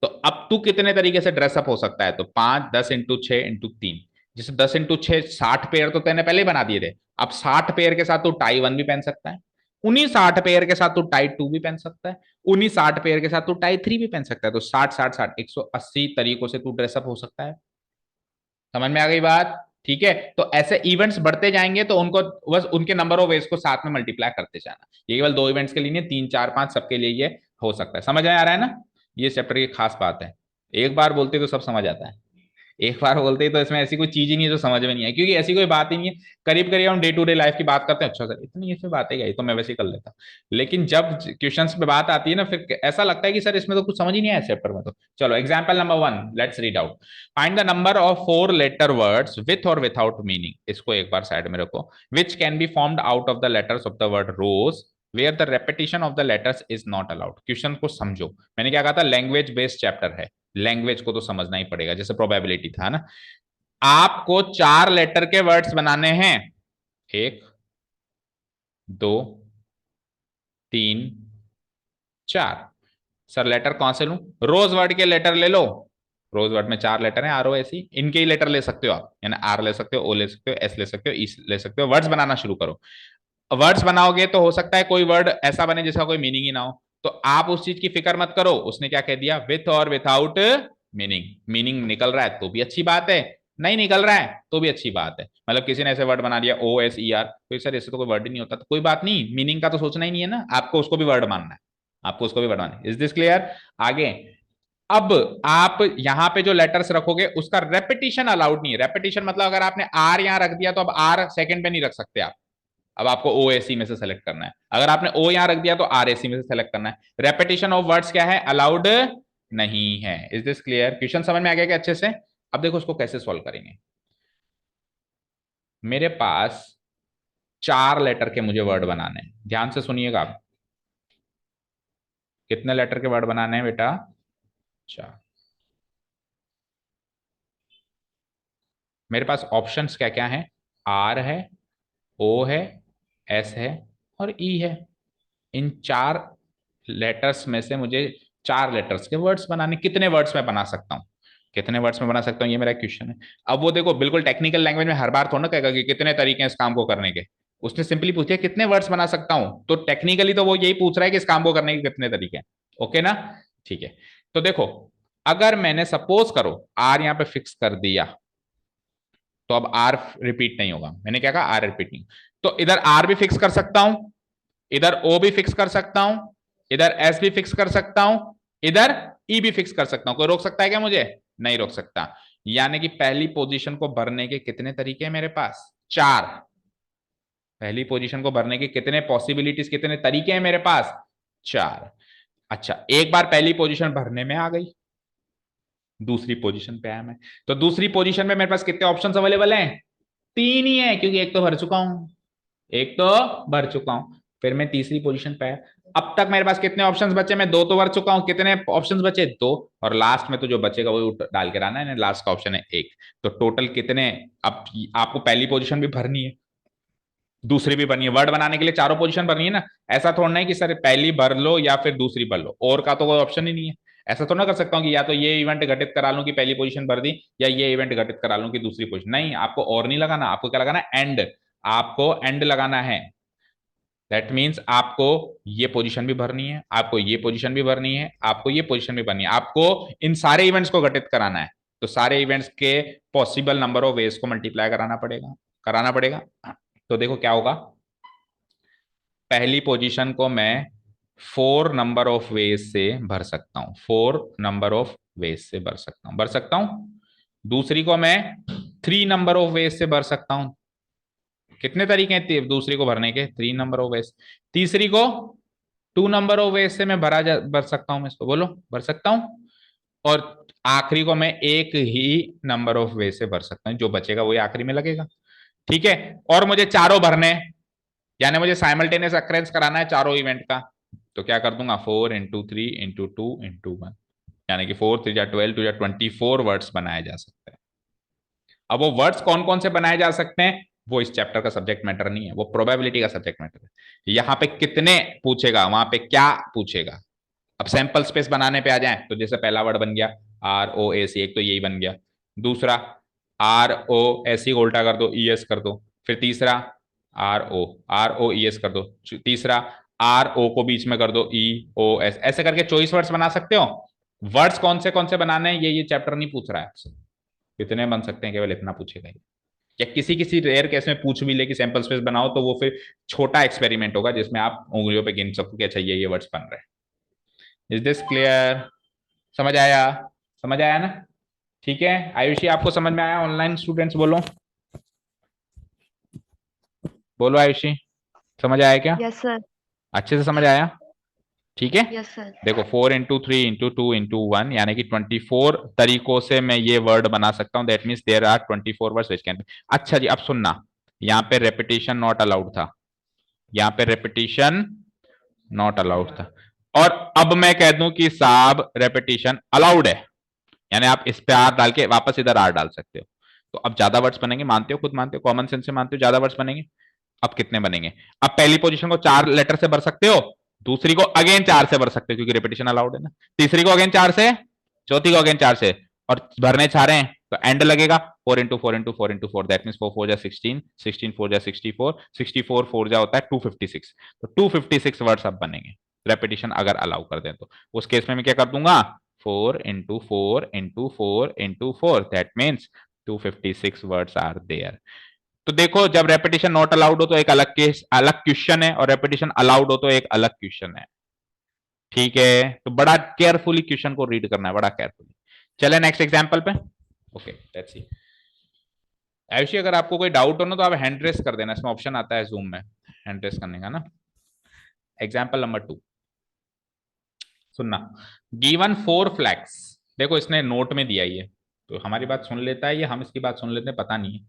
तो अब तू कितने तरीके से ड्रेसअप हो सकता है, तो 5 10 × 6 × 3। जैसे 10 × 6 60 पेयर तो तेने पहले ही बना दिए थे। अब 60 पेयर के साथ तू टाई वन भी पहन सकता है, उन्हीं 60 पेयर के साथ तू टाई टू भी पहन सकता है, उन्हीं 60 पेयर के साथ तू टाई थ्री भी पहन सकता है। तो 60 60 60 180 तरीकों से तू ड्रेसअप हो सकता है। समझ में आ गई बात। ठीक है, तो ऐसे इवेंट्स बढ़ते जाएंगे तो उनको बस उनके नंबर ऑफ वेज को साथ में मल्टीप्लाई करते जाना। ये केवल दो इवेंट्स के लिए नहीं, 3 4 5 सबके लिए ये हो सकता है। समझ में आ रहा है ना। ये चैप्टर की खास बात है, एक बार बोलते तो सब समझ आता है। एक बार बोलते ही तो इसमें ऐसी कोई चीज ही नहीं है जो समझ में नहीं है, क्योंकि ऐसी कोई बात ही नहीं है। करीब करीब हम डे टू डे लाइफ की बात करते हैं, अच्छा सर इतनी इसमें बात है क्या, ये तो मैं वैसे ही कर लेता। लेकिन जब क्वेश्चंस पे बात आती है ना, फिर ऐसा लगता है कि सर इसमें तो कुछ समझ ही नहीं आया चैप्टर में। तो चलो example number 1, let's read out. Find the number of 4 letter words with और विथआउट मीनिंग। इसको एक बार साइड में रखो। Which can be formed out of the letters of the word rose where the repetition of the letters is not allowed. Question को समझो, मैंने क्या कहा था, लैंग्वेज बेस्ड चैप्टर है, लैंग्वेज को तो समझना ही पड़ेगा। जैसे प्रोबेबिलिटी था ना, आपको 4 लेटर के वर्ड्स बनाने हैं, 1 2 3 4। सर लेटर कौन से लूं, रोज वर्ड के लेटर ले लो। रोज वर्ड में 4 लेटर हैं, ROSE, इनके ही लेटर ले सकते हो आप, यानी R ले सकते हो, O ले सकते हो, S ले सकते हो, E ले सकते हो। वर्ड्स बनाना शुरू करो। वर्ड्स बनाओगे तो हो सकता है कोई वर्ड ऐसा बने जिसका कोई मीनिंग ही ना हो, तो आप उस चीज की फिक्र मत करो। उसने क्या कह दिया, विथ और विथआउट मीनिंग। मीनिंग निकल रहा है तो भी अच्छी बात है, नहीं निकल रहा है तो भी अच्छी बात है। मतलब किसी ने ऐसे वर्ड बना दिया OSER, तो सर ऐसे तो कोई वर्ड ही नहीं होता, तो कोई बात नहीं, मीनिंग का तो सोचना ही नहीं है ना, आपको उसको भी वर्ड मानना है, आपको उसको भी वर्ड मानना है। Is this clear. आगे, अब आप यहां पे जो लेटर्स रखोगे उसका रेपिटेशन अलाउड नहीं है। रेपिटेशन मतलब अगर आपने R यहां रख दिया तो अब R सेकंड पे नहीं रख सकते आप, अब आपको OSE में से सेलेक्ट करना है। अगर आपने O यहां रख दिया तो RAC में से सेलेक्ट करना है। रेपिटेशन ऑफ वर्ड्स क्या है, अलाउड नहीं है। Is this clear? क्वेश्चन समझ में आ गया क्या अच्छे से? अब देखो उसको कैसे सॉल्व करेंगे। मेरे पास 4 लेटर के मुझे वर्ड बनाने हैं, ध्यान से सुनिएगा आप। कितने लेटर के वर्ड बनाने हैं बेटा? 4। मेरे पास ऑप्शंस क्या क्या हैं? आर है, ओ है, एस है और ई है। इन 4 लेटर्स में से मुझे 4 लेटर्स के वर्ड्स बनाने। कितने वर्ड्स में बना सकता हूँ? कितने वर्ड्स में बना सकता हूँ, ये मेरा क्वेश्चन है। अब वो देखो बिल्कुल टेक्निकल लैंग्वेज में हर बार थोड़ा ना कहेगा कि कितने तरीके हैं इस काम को करने के। उसने सिंपली पूछा कितने वर्ड्स बना सकता हूं, तो टेक्निकली तो वो यही पूछ रहा है कि इस काम को करने के कितने तरीके हैं। ओके ना? ठीक है। तो देखो, अगर मैंने सपोज करो आर यहां पे फिक्स कर दिया, तो अब आर रिपीट नहीं होगा। मैंने क्या कहा? आर रिपीट नहीं। तो इधर आर भी फिक्स कर सकता हूं, इधर ओ भी फिक्स कर सकता हूं, इधर एस भी फिक्स कर सकता हूं, इधर ई भी फिक्स कर सकता हूं। कोई रोक सकता है क्या मुझे? नहीं रोक सकता। यानी कि पहली पोजीशन को भरने के कितने तरीके हैं मेरे पास? 4। पहली पोजीशन को भरने के कितने पॉसिबिलिटीज, कितने तरीके हैं मेरे पास? 4। अच्छा, एक बार पहली पोजीशन भरने में आ गई, दूसरी पोजीशन पे आया मैं, तो दूसरी पोजीशन में मेरे पास कितने ऑप्शंस अवेलेबल हैं? 3 ही है, क्योंकि एक तो भर चुका हूं, एक तो भर चुका हूं। फिर मैं तीसरी पोजीशन पे आया। अब तक मेरे पास कितने ऑप्शंस बचे? मैं 2 तो भर चुका हूं, कितने ऑप्शंस बचे? 2। और लास्ट में तो जो बचेगा वो डाल के रहना है, लास्ट का ऑप्शन है 1। तो टोटल कितने? अब आपको पहली पोजीशन भी भरनी है, दूसरी भी भरनी है। वर्ड बनाने के लिए चारों पोजीशन भरनी है ना। ऐसा थोड़ा नहीं कि सर पहली भर लो या फिर दूसरी भर लो, और का तो कोई ऑप्शन ही नहीं है। ऐसा तो ना कर सकता हूँ कि या तो ये इवेंट घटित करा लूं कि पहली पोजीशन भर दी, या ये इवेंट घटित करा लूं कि दूसरी पोजीशन। नहीं, आपको और नहीं लगाना, आपको क्या लगाना? एंड। आपको एंड लगाना है। दैट मीन्स आपको ये पोजीशन भी भरनी है, आपको ये पोजीशन भी भरनी है, आपको ये पोजीशन भी भरनी है। आपको इन सारे इवेंट्स को घटित कराना है, तो सारे इवेंट्स के पॉसिबल नंबर ऑफ वेज को मल्टीप्लाई कराना पड़ेगा। तो देखो क्या होगा। पहली पोजीशन को मैं 4 नंबर ऑफ वेज से भर सकता हूं, 4 नंबर ऑफ वेज से भर सकता हूं। दूसरी को मैं 3 नंबर ऑफ वेज से भर सकता हूं। कितने तरीके हैं दूसरी को भरने के? 3 नंबर ऑफ वेज। तीसरी को 2 नंबर ऑफ वेज से मैं भर सकता हूं। मैं इसको बोलो भर सकता हूं। और आखिरी को मैं एक ही नंबर ऑफ वेज से भर सकता हूं, जो बचेगा वही आखिरी में लगेगा। ठीक है। और मुझे चारों भरने, यानी मुझे साइमल्टेनियस अक्रेंस कराना है चारों इवेंट का। तो क्या कर दूंगा? 4 × 3 × 2 × 1, यानी कि 4 × 3 = 12, 2 × 24 वर्ड्स बनाए जा सकते हैं। अब वो वर्ड्स कौन कौन से बनाए जा सकते हैं, वो इस चैप्टर का सब्जेक्ट मैटर नहीं है, वो प्रोबेबिलिटी का सब्जेक्ट मैटर है। यहां पे कितने पूछेगा, वहां पे क्या पूछेगा। अब सैंपल स्पेस बनाने पे आ जाए, तो जैसे पहला वर्ड बन गया ROAC, एक तो यही बन गया। दूसरा ROSE को उल्टा कर दो, ES कर दो। फिर तीसरा ROES कर दो। तीसरा RO को बीच में कर दो, EOS। ऐसे करके चॉइस वर्ड्स बना सकते हो। वर्ड्स कौन से बनाने हैं ये चैप्टर नहीं पूछ रहा है आपसे। कितने बन सकते हैं, केवल इतना पूछेगा। या किसी किसी रेयर केस में पूछ भी ले कि सैंपल स्पेस बनाओ, तो वो फिर छोटा एक्सपेरिमेंट होगा जिसमें आप उंगलियों पे गिन सको कि अच्छा ये वर्ड्स बन रहे हैं। Is this clear? समझ आया? समझ आया ना? ठीक है। आयुषी आपको समझ में आया? ऑनलाइन स्टूडेंट्स बोलो, बोलो आयुषी, समझ आया क्या? Yes sir. अच्छे से समझ आया? ठीक है। Yes sir. देखो 4 × 3 × 2 × 1, यानी कि 24 तरीकों से मैं ये वर्ड बना सकता हूं। That means there are 24 words which can be. अच्छा जी, अब सुनना, यहाँ पे रेपिटेशन नॉट अलाउड था, यहाँ पे रेपिटेशन नॉट अलाउड था। और अब मैं कह दूं कि साहब रेपिटेशन अलाउड है, यानी आप इस पे आर डाल के वापस इधर आर डाल सकते हो। तो अब ज्यादा वर्ड्स बनेंगे, मानते हो, खुद मानते हो, कॉमन सेंस से मानते हो, ज्यादा वर्ड्स बनेंगे। अब कितने बनेंगे? अब पहली पोजीशन को 4 लेटर से भर सकते हो, दूसरी को अगेन 4 से भर सकते हो क्योंकि रिपीटिशन अलाउड है ना। तीसरी को अगेन 4 से, चौथी को अगेन 4 से, और भरने चाह रहे हैं तो एंड लगेगा 4 × 4 × 4 × 4, दैट मींस 4 4 जा 16, 16 4 जा 64, 64 4 जा होता है 256। तो 256 वर्ड्स अब बनेंगे रेपिटेशन अगर अलाउ कर दें तो। उस केस में मैं क्या कर दूंगा? 4 × 4 × 4 × 4, that means 256 words are there. तो देखो, जब रेपिटेशन नॉट अलाउड हो तो एक अलग केस, अलग क्वेश्चन है, और रेपिटेशन अलाउड हो तो एक अलग क्वेश्चन है। ठीक है, तो बड़ा केयरफुली क्वेश्चन को रीड करना है, बड़ा केयरफुली। चले नेक्स्ट एग्जांपल पे। Okay, let's see. आयुषी, अगर आपको कोई डाउट हो ना तो आप हैंड रेस कर देना, इसमें ऑप्शन आता है जूम में हैंड रेस करने का ना। Example number 2। सुनना, गिवन 4 फ्लैग्स, देखो इसने नोट में दिया ही है, तो हमारी बात सुन लेता है या हम इसकी बात सुन लेते हैं पता नहीं है।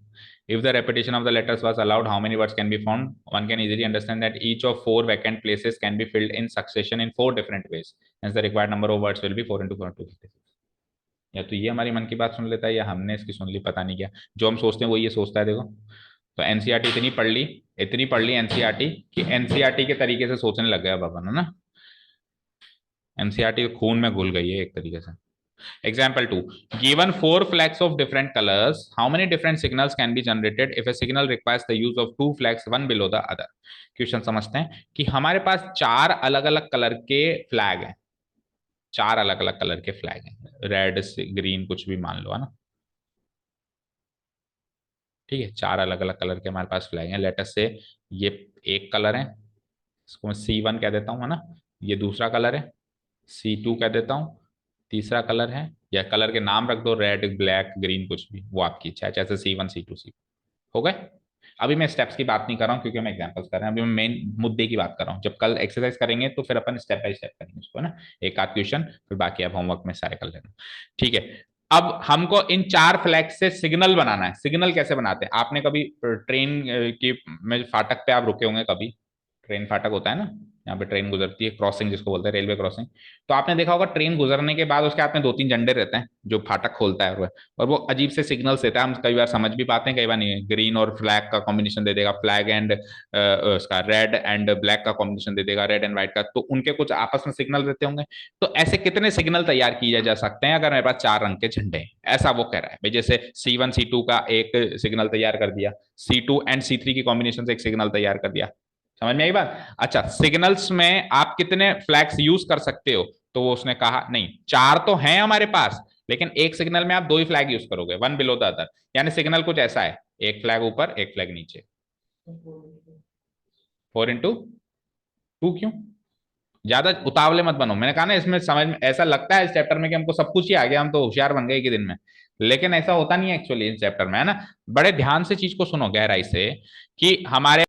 If the repetition of the letters was allowed, how many words can be found? One can easily understand that each of 4 vacant places can be filled in succession in 4 different ways, hence the required number of words will be 4 into 4 256। या तो ये हमारी मन की बात सुन लेता है या हमने इसकी सुन ली, पता नहीं क्या। जो हम सोचते हैं वो ये सोचता है, देखो। तो एनसीईआरटी इतनी पढ़ ली एनसीईआरटी कि एनसीईआरटी के तरीके से सोचने लग गया बाबा, है ना। एनसीईआरटी खून में घुल गई है एक तरीके से। Example 2. Given 4 flags of different colors, how many different signals can be generated if a signal requires the use of 2 flags, one below the other? Question समझते हैं कि हमारे पास 4 अलग अलग कलर के फ्लैग हैं, 4 अलग अलग कलर के फ्लैग हैं, रेड ग्रीन कुछ भी मान लो, है ना। ठीक है, 4 अलग अलग कलर के हमारे पास फ्लैग हैं। लेट अस से ये एक कलर है, इसको मैं C1 कह देता हूँ, है ना। ये दूसरा कलर है, C2 कह देता हूँ। तीसरा कलर है, या कलर के नाम रख दो, रेड ब्लैक ग्रीन कुछ भी, वो आपकी इच्छा है, जैसे C1 C2 C। हो गए। अभी मैं स्टेप्स की बात नहीं कर रहा हूँ क्योंकि हम एग्जांपल्स कर रहे हैं, अभी मैं मेन मुद्दे की बात कर रहा हूँ। जब कल एक्सरसाइज करेंगे तो फिर अपन स्टेप बाय स्टेप करेंगे उसको, ना। एक आध क्वेश्चन, फिर बाकी आप होमवर्क में सारे कर लेना। ठीक है। अब हमको इन 4 फ्लैग से सिग्नल बनाना है। सिग्नल कैसे बनाते हैं? आपने कभी ट्रेन की में फाटक पे आप रुके होंगे कभी, ट्रेन फाटक होता है ना, यहाँ पे ट्रेन गुजरती है, क्रॉसिंग जिसको बोलते हैं, रेलवे क्रॉसिंग। तो आपने देखा होगा ट्रेन गुजरने के बाद उसके हाथ में 2-3 झंडे रहते हैं जो फाटक खोलता है, और वो अजीब से सिग्नल्स देता है। हम कई बार समझ भी पाते हैं, कई बार नहीं। ग्रीन और फ्लैग का कॉम्बिनेशन दे देगा, फ्लैग एंड उसका रेड एंड ब्लैक का कॉम्बिनेशन दे देगा, रेड एंड व्हाइट का। तो उनके कुछ आपस में सिग्नल रहते होंगे। तो ऐसे कितने सिग्नल तैयार किए जा सकते हैं अगर मेरे पास 4 रंग के झंडे हैं? ऐसा वो कह रहा है भाई। जैसे C1 C2 का एक सिग्नल तैयार कर दिया, C2 एंड C3 की कॉम्बिनेशन से एक सिग्नल तैयार कर दिया। समझ में आई बात? अच्छा, सिग्नल्स में आप कितने फ्लैग्स यूज कर सकते हो? तो वो उसने कहा नहीं, 4 तो हैं हमारे पास, लेकिन एक सिग्नल में आप 2 ही फ्लैग यूज करोगे, वन बिलो द अदर। यानी सिग्नल कुछ ऐसा है, एक फ्लैग ऊपर एक फ्लैग नीचे। 4 into 2 क्यों? ज्यादा उतावले मत बनो। मैंने कहा ना, इसमें समझ में ऐसा लगता है इस चैप्टर में कि हमको सब कुछ ही आ गया, हम तो होशियार बन गए एक ही दिन में। लेकिन ऐसा होता नहीं है एक्चुअली इस चैप्टर में, है ना। बड़े ध्यान से चीज को सुनो गहराई से, कि हमारे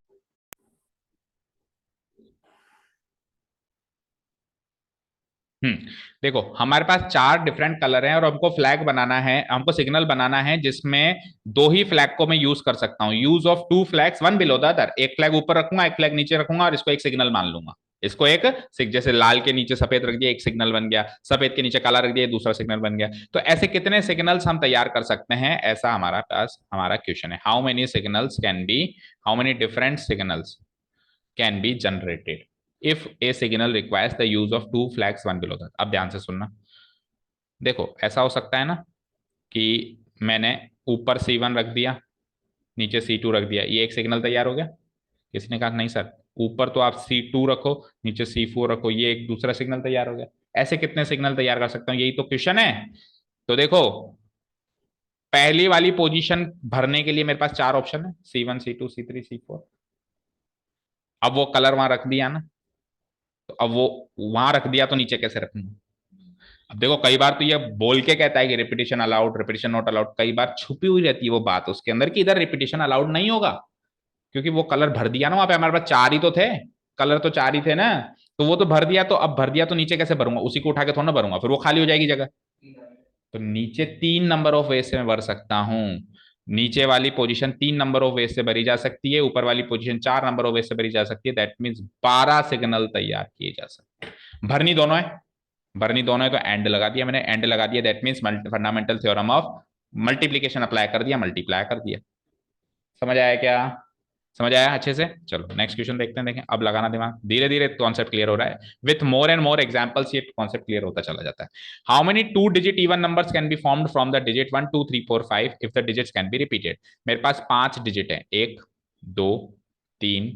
देखो हमारे पास 4 डिफरेंट कलर हैं और हमको फ्लैग बनाना है, हमको सिग्नल बनाना है जिसमें 2 ही फ्लैग को मैं यूज कर सकता हूं। Use of 2 flags, one below the other. एक फ्लैग ऊपर रखूंगा, एक फ्लैग नीचे रखूंगा, और इसको एक सिग्नल मान लूंगा। इसको एक जैसे लाल के नीचे सफेद रख दिया, एक सिग्नल बन गया। सफेद के नीचे काला रख दिया, दूसरा सिग्नल बन गया। तो ऐसे कितने सिग्नल्स हम तैयार कर सकते हैं, ऐसा हमारा पास हमारा क्वेश्चन है। How many signals can be, how many different signals can be generated if a signal requires the use of 2 flags one below that? अब ध्यान से सुनना। देखो ऐसा हो सकता है ना कि मैंने ऊपर C1 रख दिया, नीचे C2 रख दिया, ये एक सिग्नल तैयार हो गया। किसी ने कहा नहीं सर, ऊपर तो आप C2 रखो, नीचे C4 रखो, ये एक दूसरा सिग्नल तैयार हो गया। ऐसे कितने सिग्नल तैयार कर सकता हूँ, यही तो क्वेश्चन है। तो देखो, पहली वाली पोजीशन भरने के लिए मेरे पास 4 ऑप्शन है, C1 C2 C3 C4। अब वो कलर वहां रख दिया ना, तो अब वो वहां रख दिया तो नीचे कैसे रखूंगा? अब देखो, कई बार तो ये बोल के कहता है कि repetition allowed, repetition not allowed. कई बार छुपी हुई रहती है वो बात उसके अंदर कि इधर रिपीटिशन अलाउड नहीं होगा, क्योंकि वो कलर भर दिया ना वहां पे। हमारे पास 4 ही तो थे, कलर तो 4 ही थे ना। तो वो तो भर दिया, तो अब भर दिया तो नीचे कैसे भरूंगा? उसी को उठा के थोड़ा ना भरूंगा, फिर वो खाली हो जाएगी जगह। तो नीचे 3 नंबर ऑफ वेज से मैं भर सकता हूँ। नीचे वाली पोजीशन 3 नंबर ऑफ वेज से भरी जा सकती है, ऊपर वाली पोजीशन 4 नंबर ऑफ वेज से भरी जा सकती है। दैट मीन्स 12 सिग्नल तैयार किए जा सकते हैं। भरनी दोनों है, भरनी दोनों है, तो एंड लगा दिया मैंने, एंड लगा दिया। That means fundamental theorem of multiplication apply कर दिया, मल्टीप्लाई कर दिया। समझ आया क्या? समझ आया अच्छे से? चलो नेक्स्ट क्वेश्चन देखते हैं। देखें, अब लगाना दिमाग, धीरे धीरे कॉन्सेप्ट क्लियर हो रहा है। With more and more examples ये कॉन्सेप्ट क्लियर होता चला जाता है। How many 2 digit even numbers can be formed from the digit 1 2 3 4 5 if the digits can be repeated? मेरे पास 5 डिजिट है, 1 2 3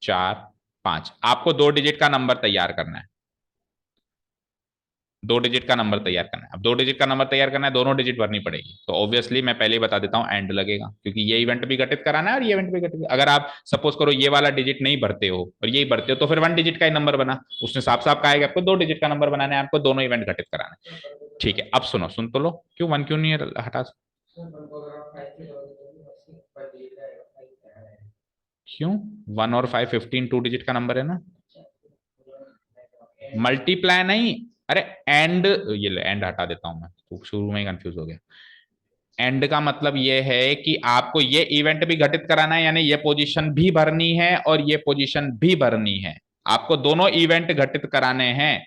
4 5। आपको 2 डिजिट का नंबर तैयार करना है, 2 डिजिट का नंबर तैयार करना है। अब 2 डिजिट का नंबर तैयार करना है, दोनों डिजिट भरनी पड़ेगी। तो ऑब्वियसली मैं पहले ही बता देता हूं, एंड लगेगा, क्योंकि ये इवेंट भी घटित कराना है और ये इवेंट भी घटित। अगर आप सपोज करो ये वाला डिजिट नहीं भरते हो और यही भरते हो, तो फिर 1 डिजिट का ही नंबर बना। उसने साफ साफ कहा है कि आपको 2 डिजिट का नंबर बनाना है, आपको दोनों इवेंट घटित कराना है। ठीक है, अब सुनो, सुन तो लो। क्यों 1 क्यों नहीं हटा? क्यों? 1 और 5 15 2 डिजिट का नंबर है ना। मल्टीप्लाई नहीं, अरे एंड, ये ले एंड हटा देता हूं मैं, तो शुरू में ही कंफ्यूज हो गया। एंड का मतलब ये है कि आपको ये इवेंट भी घटित कराना है, यानी ये पोजीशन भी भरनी है और ये पोजीशन भी भरनी है। आपको दोनों इवेंट घटित कराने हैं।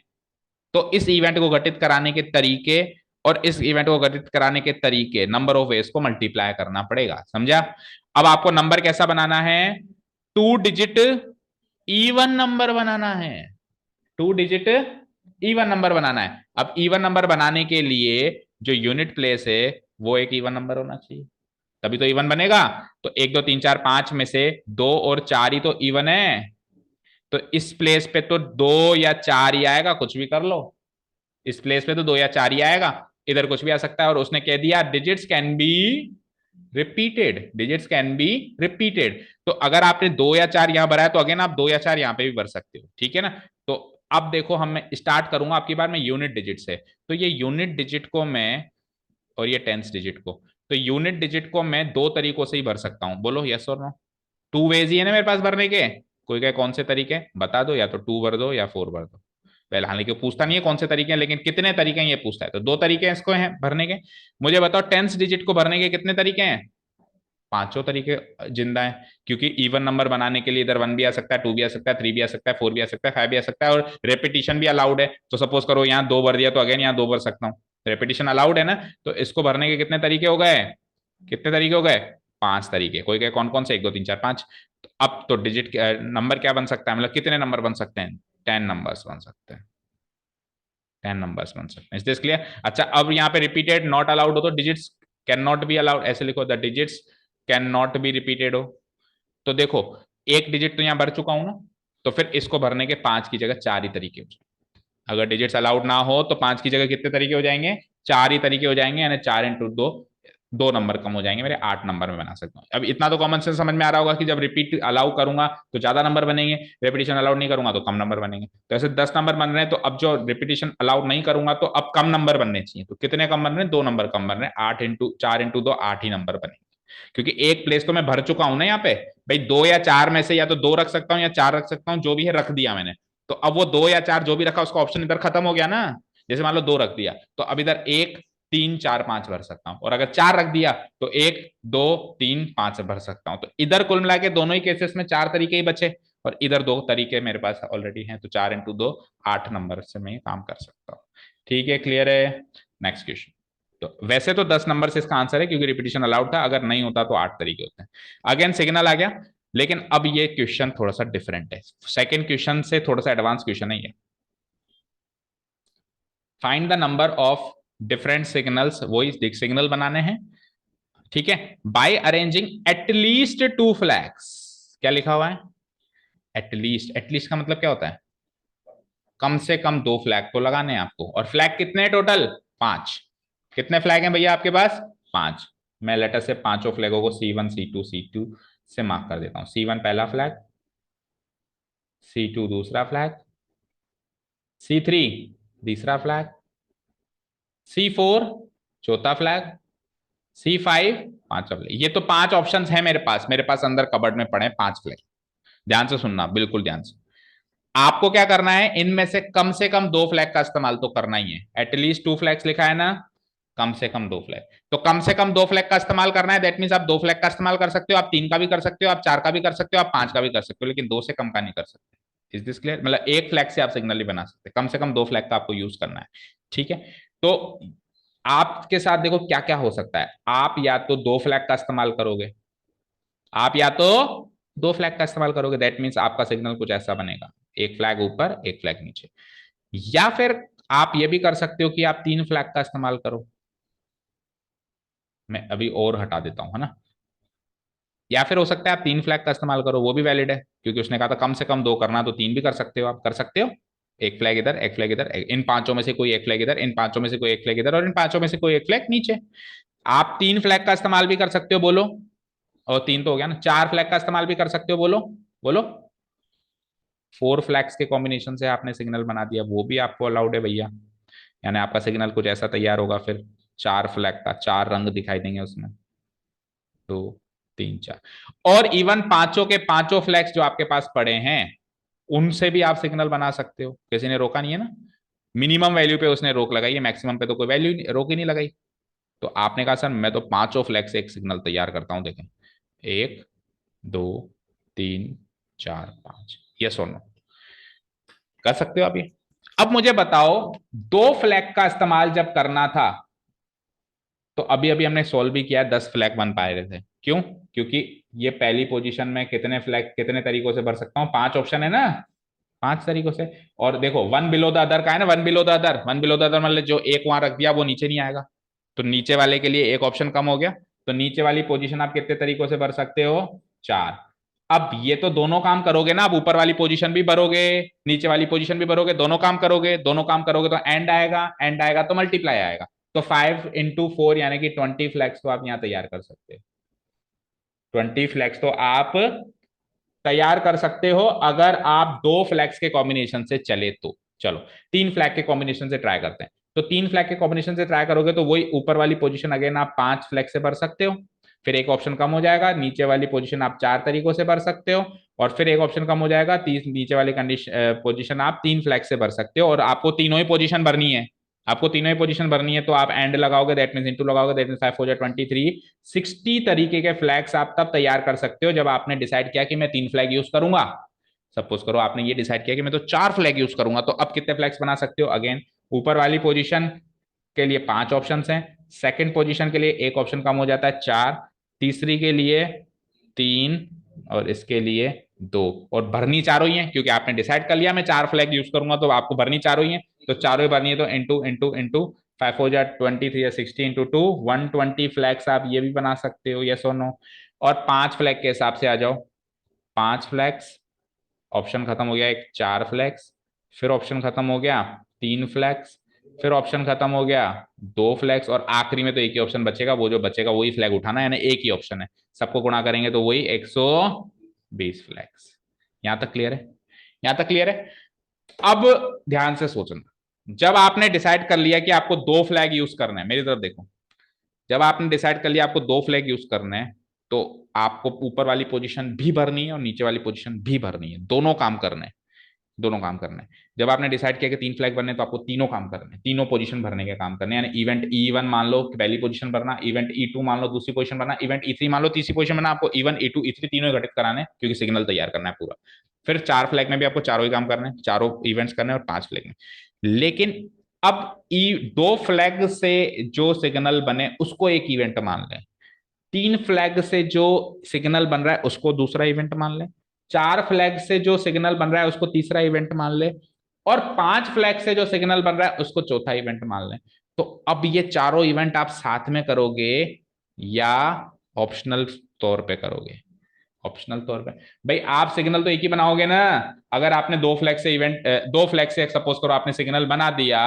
तो इस इवेंट को घटित कराने के तरीके और इस इवेंट को घटित कराने के तरीके, नंबर ऑफ वेज को मल्टीप्लाई करना पड़ेगा, समझा? अब आपको नंबर कैसा बनाना है? 2 डिजिट इवन नंबर बनाना है। 2 डिजिट इवन नंबर बनाना है। अब इवन नंबर बनाने के लिए जो यूनिट प्लेस है वो एक इवन नंबर होना चाहिए, तभी तो इवन बनेगा। तो 1 2 3 4 5 में से 2 और 4 ही तो इवन है। तो इस प्लेस पे तो 2 या 4 ही आएगा, कुछ भी कर लो। इस प्लेस पे तो 2 या 4 ही आएगा, इधर कुछ भी आ सकता है। और उसने कह दिया digits can be repeated, digits can be repeated. तो अगर आपने 2 या 4 यहां भरा है तो अगेन आप 2 या 4 यहां पे भी भर सकते हो, ठीक है ना? तो अब देखो, हम स्टार्ट करूंगा आपकी बार में यूनिट डिजिट से। तो ये यूनिट डिजिट को मैं, और ये टेंस डिजिट को, तो यूनिट डिजिट को मैं दो तरीकों से ही भर सकता हूं, बोलो यस और नो। 2 वेज ही है ना मेरे पास भरने के। कोई कहे कौन से तरीके, बता दो, या तो 2 भर दो या 4 भर दो। पहले हालांकि पूछता नहीं है कौन से तरीके हैं, लेकिन कितने तरीके हैं ये पूछता है। तो दो तरीके हैं इसको हैं भरने के। मुझे बताओ टेंस डिजिट को भरने के कितने तरीके हैं? पांचों तरीके जिंदा है, क्योंकि इवन नंबर बनाने के लिए इधर 1 भी आ सकता है, 2 भी आ सकता है, 3 भी आ सकता है, 4 भी आ सकता है, 5 भी आ सकता है, और रेपिटेशन भी अलाउड है। तो सपोज करो यहाँ 2 भर दिया तो अगेन यहाँ 2 भर सकता हूँ। रेपिटेशन अलाउड है ना। तो इसको भरने के कितने तरीके हो गए? कितने तरीके हो गए? 5 तरीके। कोई कहे कौन कौन से? 1 2 3 4 5। तो अब तो डिजिट नंबर क्या बन सकता है, मतलब कितने नंबर बन सकते हैं? 10 नंबर्स बन सकते हैं। 10 नंबर्स बन सकते हैं। Is this clear? अच्छा, अब यहाँ पे रिपीटेड नॉट अलाउड हो तो digits can not be allowed, ऐसे लिखो, the digits can not be repeated हो। तो देखो, एक डिजिट तो यहां भर चुका हूं ना, तो फिर इसको भरने के 5 की जगह 4 ही तरीके हो जाएंगे। अगर डिजिट्स अलाउड ना हो तो 5 की जगह कितने तरीके हो जाएंगे? 4 ही तरीके हो जाएंगे, यानी 4 × 2, 2 नंबर कम हो जाएंगे मेरे, 8 नंबर में बना सकता हूँ। अब इतना तो कॉमन सेंस समझ में आ रहा होगा कि जब रिपीट अलाउ करूंगा तो ज्यादा नंबर बनेंगे, रेपिटेशन अलाउड नहीं करूंगा तो कम नंबर बनेंगे। तो ऐसे 10 नंबर बन रहे हैं, तो अब जो रिपीटेशन अलाउड नहीं करूंगा तो अब कम नंबर बनने चाहिए। तो कितने कम बन रहे हैं? 2 नंबर कम बन रहे हैं। 8 × 4 × 2, 8 ही नंबर बनेंगे, क्योंकि एक प्लेस तो मैं भर चुका हूं ना यहाँ पे। भाई 2 या 4 में से या तो 2 रख सकता हूँ या 4 रख सकता हूँ, जो भी है रख दिया मैंने। तो अब वो 2 या 4 जो भी रखा उसका ऑप्शन इधर खत्म हो गया ना। जैसे मान लो 2 रख दिया तो अब इधर 1 3 4 5 भर सकता हूं, और अगर 4 रख दिया तो 1 2 3 5 भर सकता हूं। तो इधर कुल मिला के दोनों ही केसेस में 4 तरीके ही बचे, और इधर 2 तरीके मेरे पास ऑलरेडी हैं। तो 4 × 2, 8 नंबर से मैं काम कर सकता हूँ। ठीक है, क्लियर है? Next question. तो वैसे तो 10 नंबर से इसका आंसर है, क्योंकि रिपीटिशन अलाउड था। अगर नहीं होता तो 8 तरीके होते हैं। अगेन सिग्नल आ गया। लेकिन अब ये क्वेश्चन थोड़ा सा डिफरेंट है, सेकंड क्वेश्चन से थोड़ा सा एडवांस क्वेश्चन है ये। Find the number of different signals, वही सिग्नल बनाने हैं, ठीक है, बाय अरेंजिंग एटलीस्ट 2 फ्लैग्स। क्या लिखा हुआ है? एटलीस्ट। एटलीस्ट का मतलब क्या होता है? कम से कम 2 फ्लैग तो लगाने हैं आपको। और फ्लैग कितने हैं टोटल? 5। कितने फ्लैग हैं भैया आपके पास? 5। मैं लेटर से पांचों फ्लैगों को C1 C2 C2 से मार्क कर देता हूं। C1 पहला फ्लैग, C2 दूसरा फ्लैग, C3 तीसरा फ्लैग, C4 चौथा फ्लैग, C5 पांचवा फ्लैग। ये तो 5 ऑप्शन है मेरे पास अंदर कबर्ड में पड़े 5 फ्लैग। ध्यान से सुनना, बिल्कुल ध्यान से। आपको क्या करना है, इनमें से कम 2 फ्लैग का इस्तेमाल तो करना ही है। एटलीस्ट 2 फ्लैग्स लिखा है ना, कम से कम 2 फ्लैग। तो कम से कम 2 फ्लैग का इस्तेमाल करना है। दैट मीन आप 2 फ्लैग का इस्तेमाल कर सकते हो, आप 3 का भी कर सकते हो, आप 4 का भी कर सकते हो, आप 5 का भी कर सकते हो, लेकिन 2 से कम का नहीं कर सकते। Is this clear? मतलब एक फ्लैग से आप सिग्नल नहीं बना सकते, कम से कम 2 फ्लैग का आपको यूज करना है। ठीक है। तो आपके साथ देखो क्या क्या हो सकता है। आप या तो 2 फ्लैग का इस्तेमाल करोगे, आप या तो 2 फ्लैग का इस्तेमाल करोगे। दैट मीन्स आपका सिग्नल कुछ ऐसा बनेगा, एक फ्लैग ऊपर एक फ्लैग नीचे। या फिर आप ये भी कर सकते हो कि आप 3 फ्लैग का इस्तेमाल करो। मैं अभी और हटा देता हूं, है ना। या फिर हो सकता है आप 3 फ्लैग का इस्तेमाल करो, वो भी वैलिड है, क्योंकि उसने कहा था कम से कम 2 करना, तो 3 भी कर सकते हो, आप कर सकते हो। एक फ्लैग इधर, एक फ्लैग इधर, इन पांचों में से कोई एक फ्लैग इधर, इन पांचों में से कोई एक फ्लैग इधर, और इन पांचों में से कोई एक फ्लैग नीचे। आप 3 फ्लैग का इस्तेमाल भी कर सकते हो, बोलो। और 3 तो हो गया ना। 4 फ्लैग का इस्तेमाल भी कर सकते हो, बोलो बोलो। 4 फ्लैग्स के कॉम्बिनेशन से आपने सिग्नल बना दिया, वो भी आपको अलाउड है भैया। यानी आपका सिग्नल कुछ ऐसा तैयार होगा फिर, 4 फ्लैग का, 4 रंग दिखाई देंगे उसमें, 2 3 4। और इवन पांचों के पांचों फ्लैग्स जो आपके पास पड़े हैं उनसे भी आप सिग्नल बना सकते हो, किसी ने रोका नहीं है ना। मिनिमम वैल्यू पे उसने रोक लगाई है, मैक्सिमम पे तो कोई वैल्यू रोक ही नहीं लगाई। तो आपने कहा सर मैं तो पांचों फ्लैग से एक सिग्नल तैयार करता हूं, देखें, एक, दो, तीन, चार, पांच, यस और नो, कर सकते हो आप ये। अब मुझे बताओ, दो फ्लैग का इस्तेमाल जब करना था, तो अभी अभी हमने सोल्व भी किया, 10 फ्लैग बन पा रहे थे, क्यों? क्योंकि ये पहली पोजीशन में कितने फ्लैग कितने तरीकों से भर सकता हूं, 5 ऑप्शन है ना, 5 तरीकों से। और देखो वन बिलो द अदर का है ना, one below the other, one below the other मतलब जो एक वहां रख दिया वो नीचे नहीं आएगा, तो नीचे वाले के लिए एक ऑप्शन कम हो गया। तो नीचे वाली पोजीशन आप कितने तरीकों से भर सकते हो, 4। अब ये तो दोनों काम करोगे ना, आप ऊपर वाली पोजीशन भी भरोगे, नीचे वाली पोजीशन भी भरोगे, दोनों काम करोगे, दोनों काम करोगे तो एंड आएगा, एंड आएगा तो मल्टीप्लाई आएगा। तो 5 × 4 यानी कि 20 फ्लैक्स तो आप यहां तैयार कर सकते हो, 20 फ्लैक्स तो आप तैयार कर सकते हो अगर आप दो फ्लैग्स के कॉम्बिनेशन से चले तो। चलो 3 फ्लैग के कॉम्बिनेशन से ट्राई करते हैं। तो 3 फ्लैग के कॉम्बिनेशन से ट्राई करोगे तो वही ऊपर वाली पोजीशन अगेन आप 5 फ्लैग से भर सकते हो, फिर एक ऑप्शन कम हो जाएगा, नीचे वाली पोजीशन आप 4 तरीकों से भर सकते हो, और फिर एक ऑप्शन कम हो जाएगा, नीचे वाली कंडीशन पोजीशन आप 3 फ्लैग से भर सकते हो, और आपको तीनों ही पोजीशन भरनी है, आपको तीनों ही पोजीशन भरनी है। तो आप एंड लगाओगे, दैट मीन इंटू लगाओगे, दैट मीन 5 हो जाए 23, 60 तरीके के फ्लैग्स आप तब तैयार कर सकते हो जब आपने डिसाइड किया कि मैं 3 फ्लैग यूज करूंगा। सपोज करो आपने ये डिसाइड किया कि मैं तो 4 फ्लैग यूज करूंगा, तो अब कितने फ्लैग्स बना सकते हो, अगेन ऊपर वाली पोजीशन के लिए 5 ऑप्शन हैं, सेकंड पोजीशन के लिए एक ऑप्शन कम हो जाता है, 4, तीसरी के लिए 3, और इसके लिए 2, और भरनी चारों ही है क्योंकि आपने डिसाइड कर लिया मैं 4 फ्लैग यूज करूंगा, तो आपको भरनी चारों ही है, तो चारों ही भरनी है, तो इंटू इंटू इंटू 5 हो जाए 23 या 60 × 2, 120 फ्लैग्स आप ये भी बना सकते हो, यस और नो। और 5 फ्लैग के हिसाब से आ जाओ, 5 फ्लैग्स, ऑप्शन खत्म हो गया, एक 4 फ्लैग्स, फिर ऑप्शन खत्म हो गया 3 फ्लैग्स, फिर ऑप्शन खत्म हो गया 2 फ्लैग्स, और आखिरी में तो एक ही ऑप्शन बचेगा, वो जो बचेगा वही फ्लैग उठाना है, यानी एक ही ऑप्शन है, सबको गुणा करेंगे तो वही 120 फ्लैग्स। यहां तक क्लियर है? यहां तक क्लियर है? अब ध्यान से सोचना, जब आपने डिसाइड कर लिया कि आपको 2 फ्लैग यूज करना है, मेरी तरफ देखो, जब आपने डिसाइड कर लिया आपको 2 फ्लैग यूज करना है, तो आपको ऊपर वाली पोजीशन भी भरनी है और नीचे वाली पोजीशन भी भरनी है, दोनों काम करने हैं, दोनों काम करने हैं। जब आपने डिसाइड किया कि 3 फ्लैग भरने तो आपको तीनों काम करने हैं, तीनों पोजीशन भरने के काम करने हैं, यानी इवेंट E1 मान लो पहली पोजीशन भरना, इवेंट E2 मान लो दूसरी पोजीशन भरना, इवेंट E3 मान लो तीसरी पोजीशन भरना, आपको E1 E2 E3 तीनों घटित कराने हैं क्योंकि सिग्नल तैयार करना है पूरा। फिर 4 फ्लैग में भी आपको चारों ही काम करने हैं, चारों इवेंट्स करने हैं, और 5 फ्लैग में। लेकिन अब 2 फ्लैग से जो सिग्नल बने उसको एक इवेंट मान लें, 3 फ्लैग से जो सिग्नल बन रहा है उसको दूसरा इवेंट मान ले, 4 फ्लैग से जो सिग्नल बन रहा है उसको तीसरा इवेंट मान ले, और 5 फ्लैग से जो सिग्नल बन रहा है उसको चौथा इवेंट मान ले। तो अब ये चारों इवेंट आप साथ में करोगे या ऑप्शनल तौर पे करोगे? ऑप्शनल तौर पे। भाई आप सिग्नल तो एक ही बनाओगे ना, अगर आपने 2 फ्लैग से इवेंट 2 फ्लैग से सपोज करो आपने सिग्नल बना दिया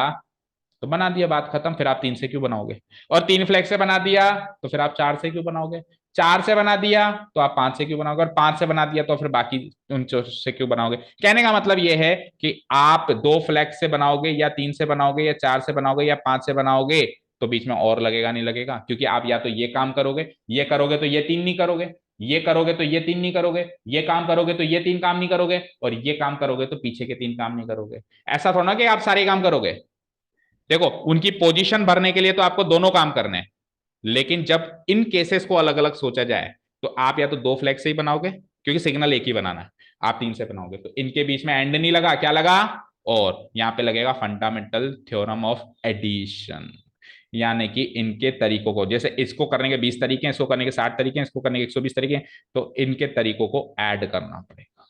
तो बना दिया, बात खत्म, फिर आप 3 से क्यों बनाओगे? और 3 फ्लैग से बना दिया तो फिर आप 4 से क्यों बनाओगे? 4 से बना दिया तो आप 5 से क्यों बनाओगे? और 5 से बना दिया तो फिर बाकी उन से क्यों बनाओगे? कहने का मतलब यह है कि आप 2 फ्लैग से बनाओगे या 3 से बनाओगे या 4 से बनाओगे या 5 से बनाओगे, तो बीच में और लगेगा नहीं लगेगा, क्योंकि आप या तो ये काम करोगे, ये करोगे तो ये 3 नहीं करोगे, ये करोगे तो ये 3 नहीं करोगे, ये काम करोगे तो ये 3 काम नहीं करोगे, और ये काम करोगे तो पीछे के 3 काम नहीं करोगे। ऐसा थोड़ा ना कि आप सारे काम करोगे। देखो उनकी पोजीशन भरने के लिए तो आपको दोनों काम करने हैं, लेकिन जब इन केसेस को अलग अलग सोचा जाए तो आप या तो 2 फ्लैग से ही बनाओगे क्योंकि सिग्नल एक ही बनाना है, आप 3 से बनाओगे तो इनके बीच में एंड नहीं लगा, क्या लगा? और यहां पे लगेगा फंडामेंटल थ्योरम ऑफ एडिशन, यानी कि इनके तरीकों को, जैसे इसको करने के 20 तरीके हैं, इसको करने के 60 तरीके हैं, इसको करने के 120 तरीके हैं, तो इनके तरीकों को ऐड करना पड़ेगा।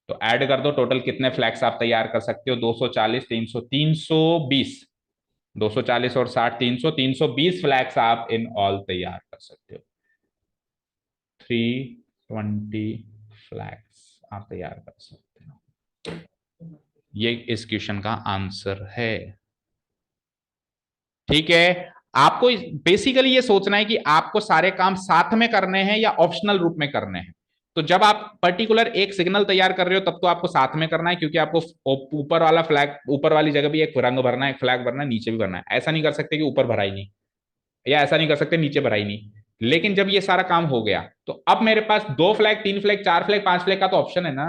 तो ऐड कर दो, टोटल कितने फ्लैग्स आप तैयार कर सकते हो? 240, 300, 320, 240 और 60, 300, 320 फ्लैग्स आप इन ऑल तैयार कर सकते हो। 320 फ्लैग्स आप तैयार कर सकते हो। ये इस क्वेश्चन का आंसर है। ठीक है, आपको बेसिकली ये सोचना है कि आपको सारे काम साथ में करने हैं या ऑप्शनल रूप में करने हैं। तो जब आप पर्टिकुलर एक सिग्नल तैयार कर रहे हो तब तो आपको साथ में करना है, क्योंकि आपको ऊपर वाला फ्लैग, ऊपर वाली जगह भी एक रंग भरना है, एक फ्लैग भरना है, नीचे भी भरना है। ऐसा नहीं कर सकते कि ऊपर भरा ही नहीं, या ऐसा नहीं कर सकते नीचे भरा ही नहीं। लेकिन जब ये सारा काम हो गया तो अब मेरे पास 2 फ्लैग, 3 फ्लैग, 4 फ्लैग, 5 फ्लैग का तो ऑप्शन है ना।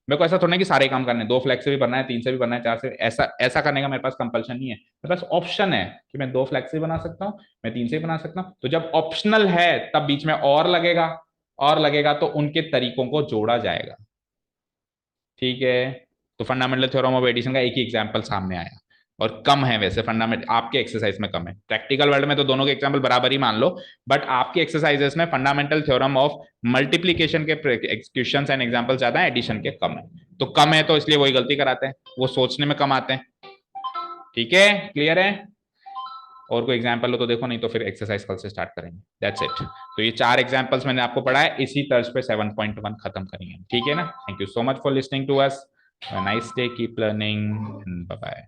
मेरे को ऐसा थोड़ा है कि सारे काम करने हैं, 2 फ्लैक्स से भी बनना है, 3 से भी बनना है, 4 से, ऐसा ऐसा करने का मेरे पास कंपल्शन नहीं है, मेरे पास ऑप्शन है कि मैं 2 फ्लैक्स से बना सकता हूँ, मैं 3 से भी बना सकता हूँ। तो जब ऑप्शनल है तब बीच में और लगेगा तो उनके तरीकों को जोड़ा जाएगा। ठीक है। तो फंडामेंटल थ्योरम ऑफ एडिशन का एक ही एग्जांपल सामने आया, और कम है वैसे फंडामेंट आपके एक्सरसाइज में कम है, प्रैक्टिकल वर्ल्ड में तो दोनों के एग्जांपल बराबर ही मान लो, बट आपके एक्सरसाइजेस में फंडामेंटल थ्योरम ऑफ मल्टीप्लीकेशन के क्वेश्चंस एंड एग्जांपल ज्यादा है, एडिशन के कम है। तो कम है तो इसलिए वही गलती कराते हैं, वो सोचने में कम आते हैं। ठीक है, क्लियर है? और कोई एग्जांपल हो तो देखो, नहीं तो फिर एक्सरसाइज कल से स्टार्ट करेंगे। That's it. तो ये 4 एग्जांपल्स मैंने आपको पढ़ाया, इसी तर्ज पे 7.1 खत्म करेंगे। ठीक है ना? Thank you so much for listening to us. Nice day, keep learning, bye bye.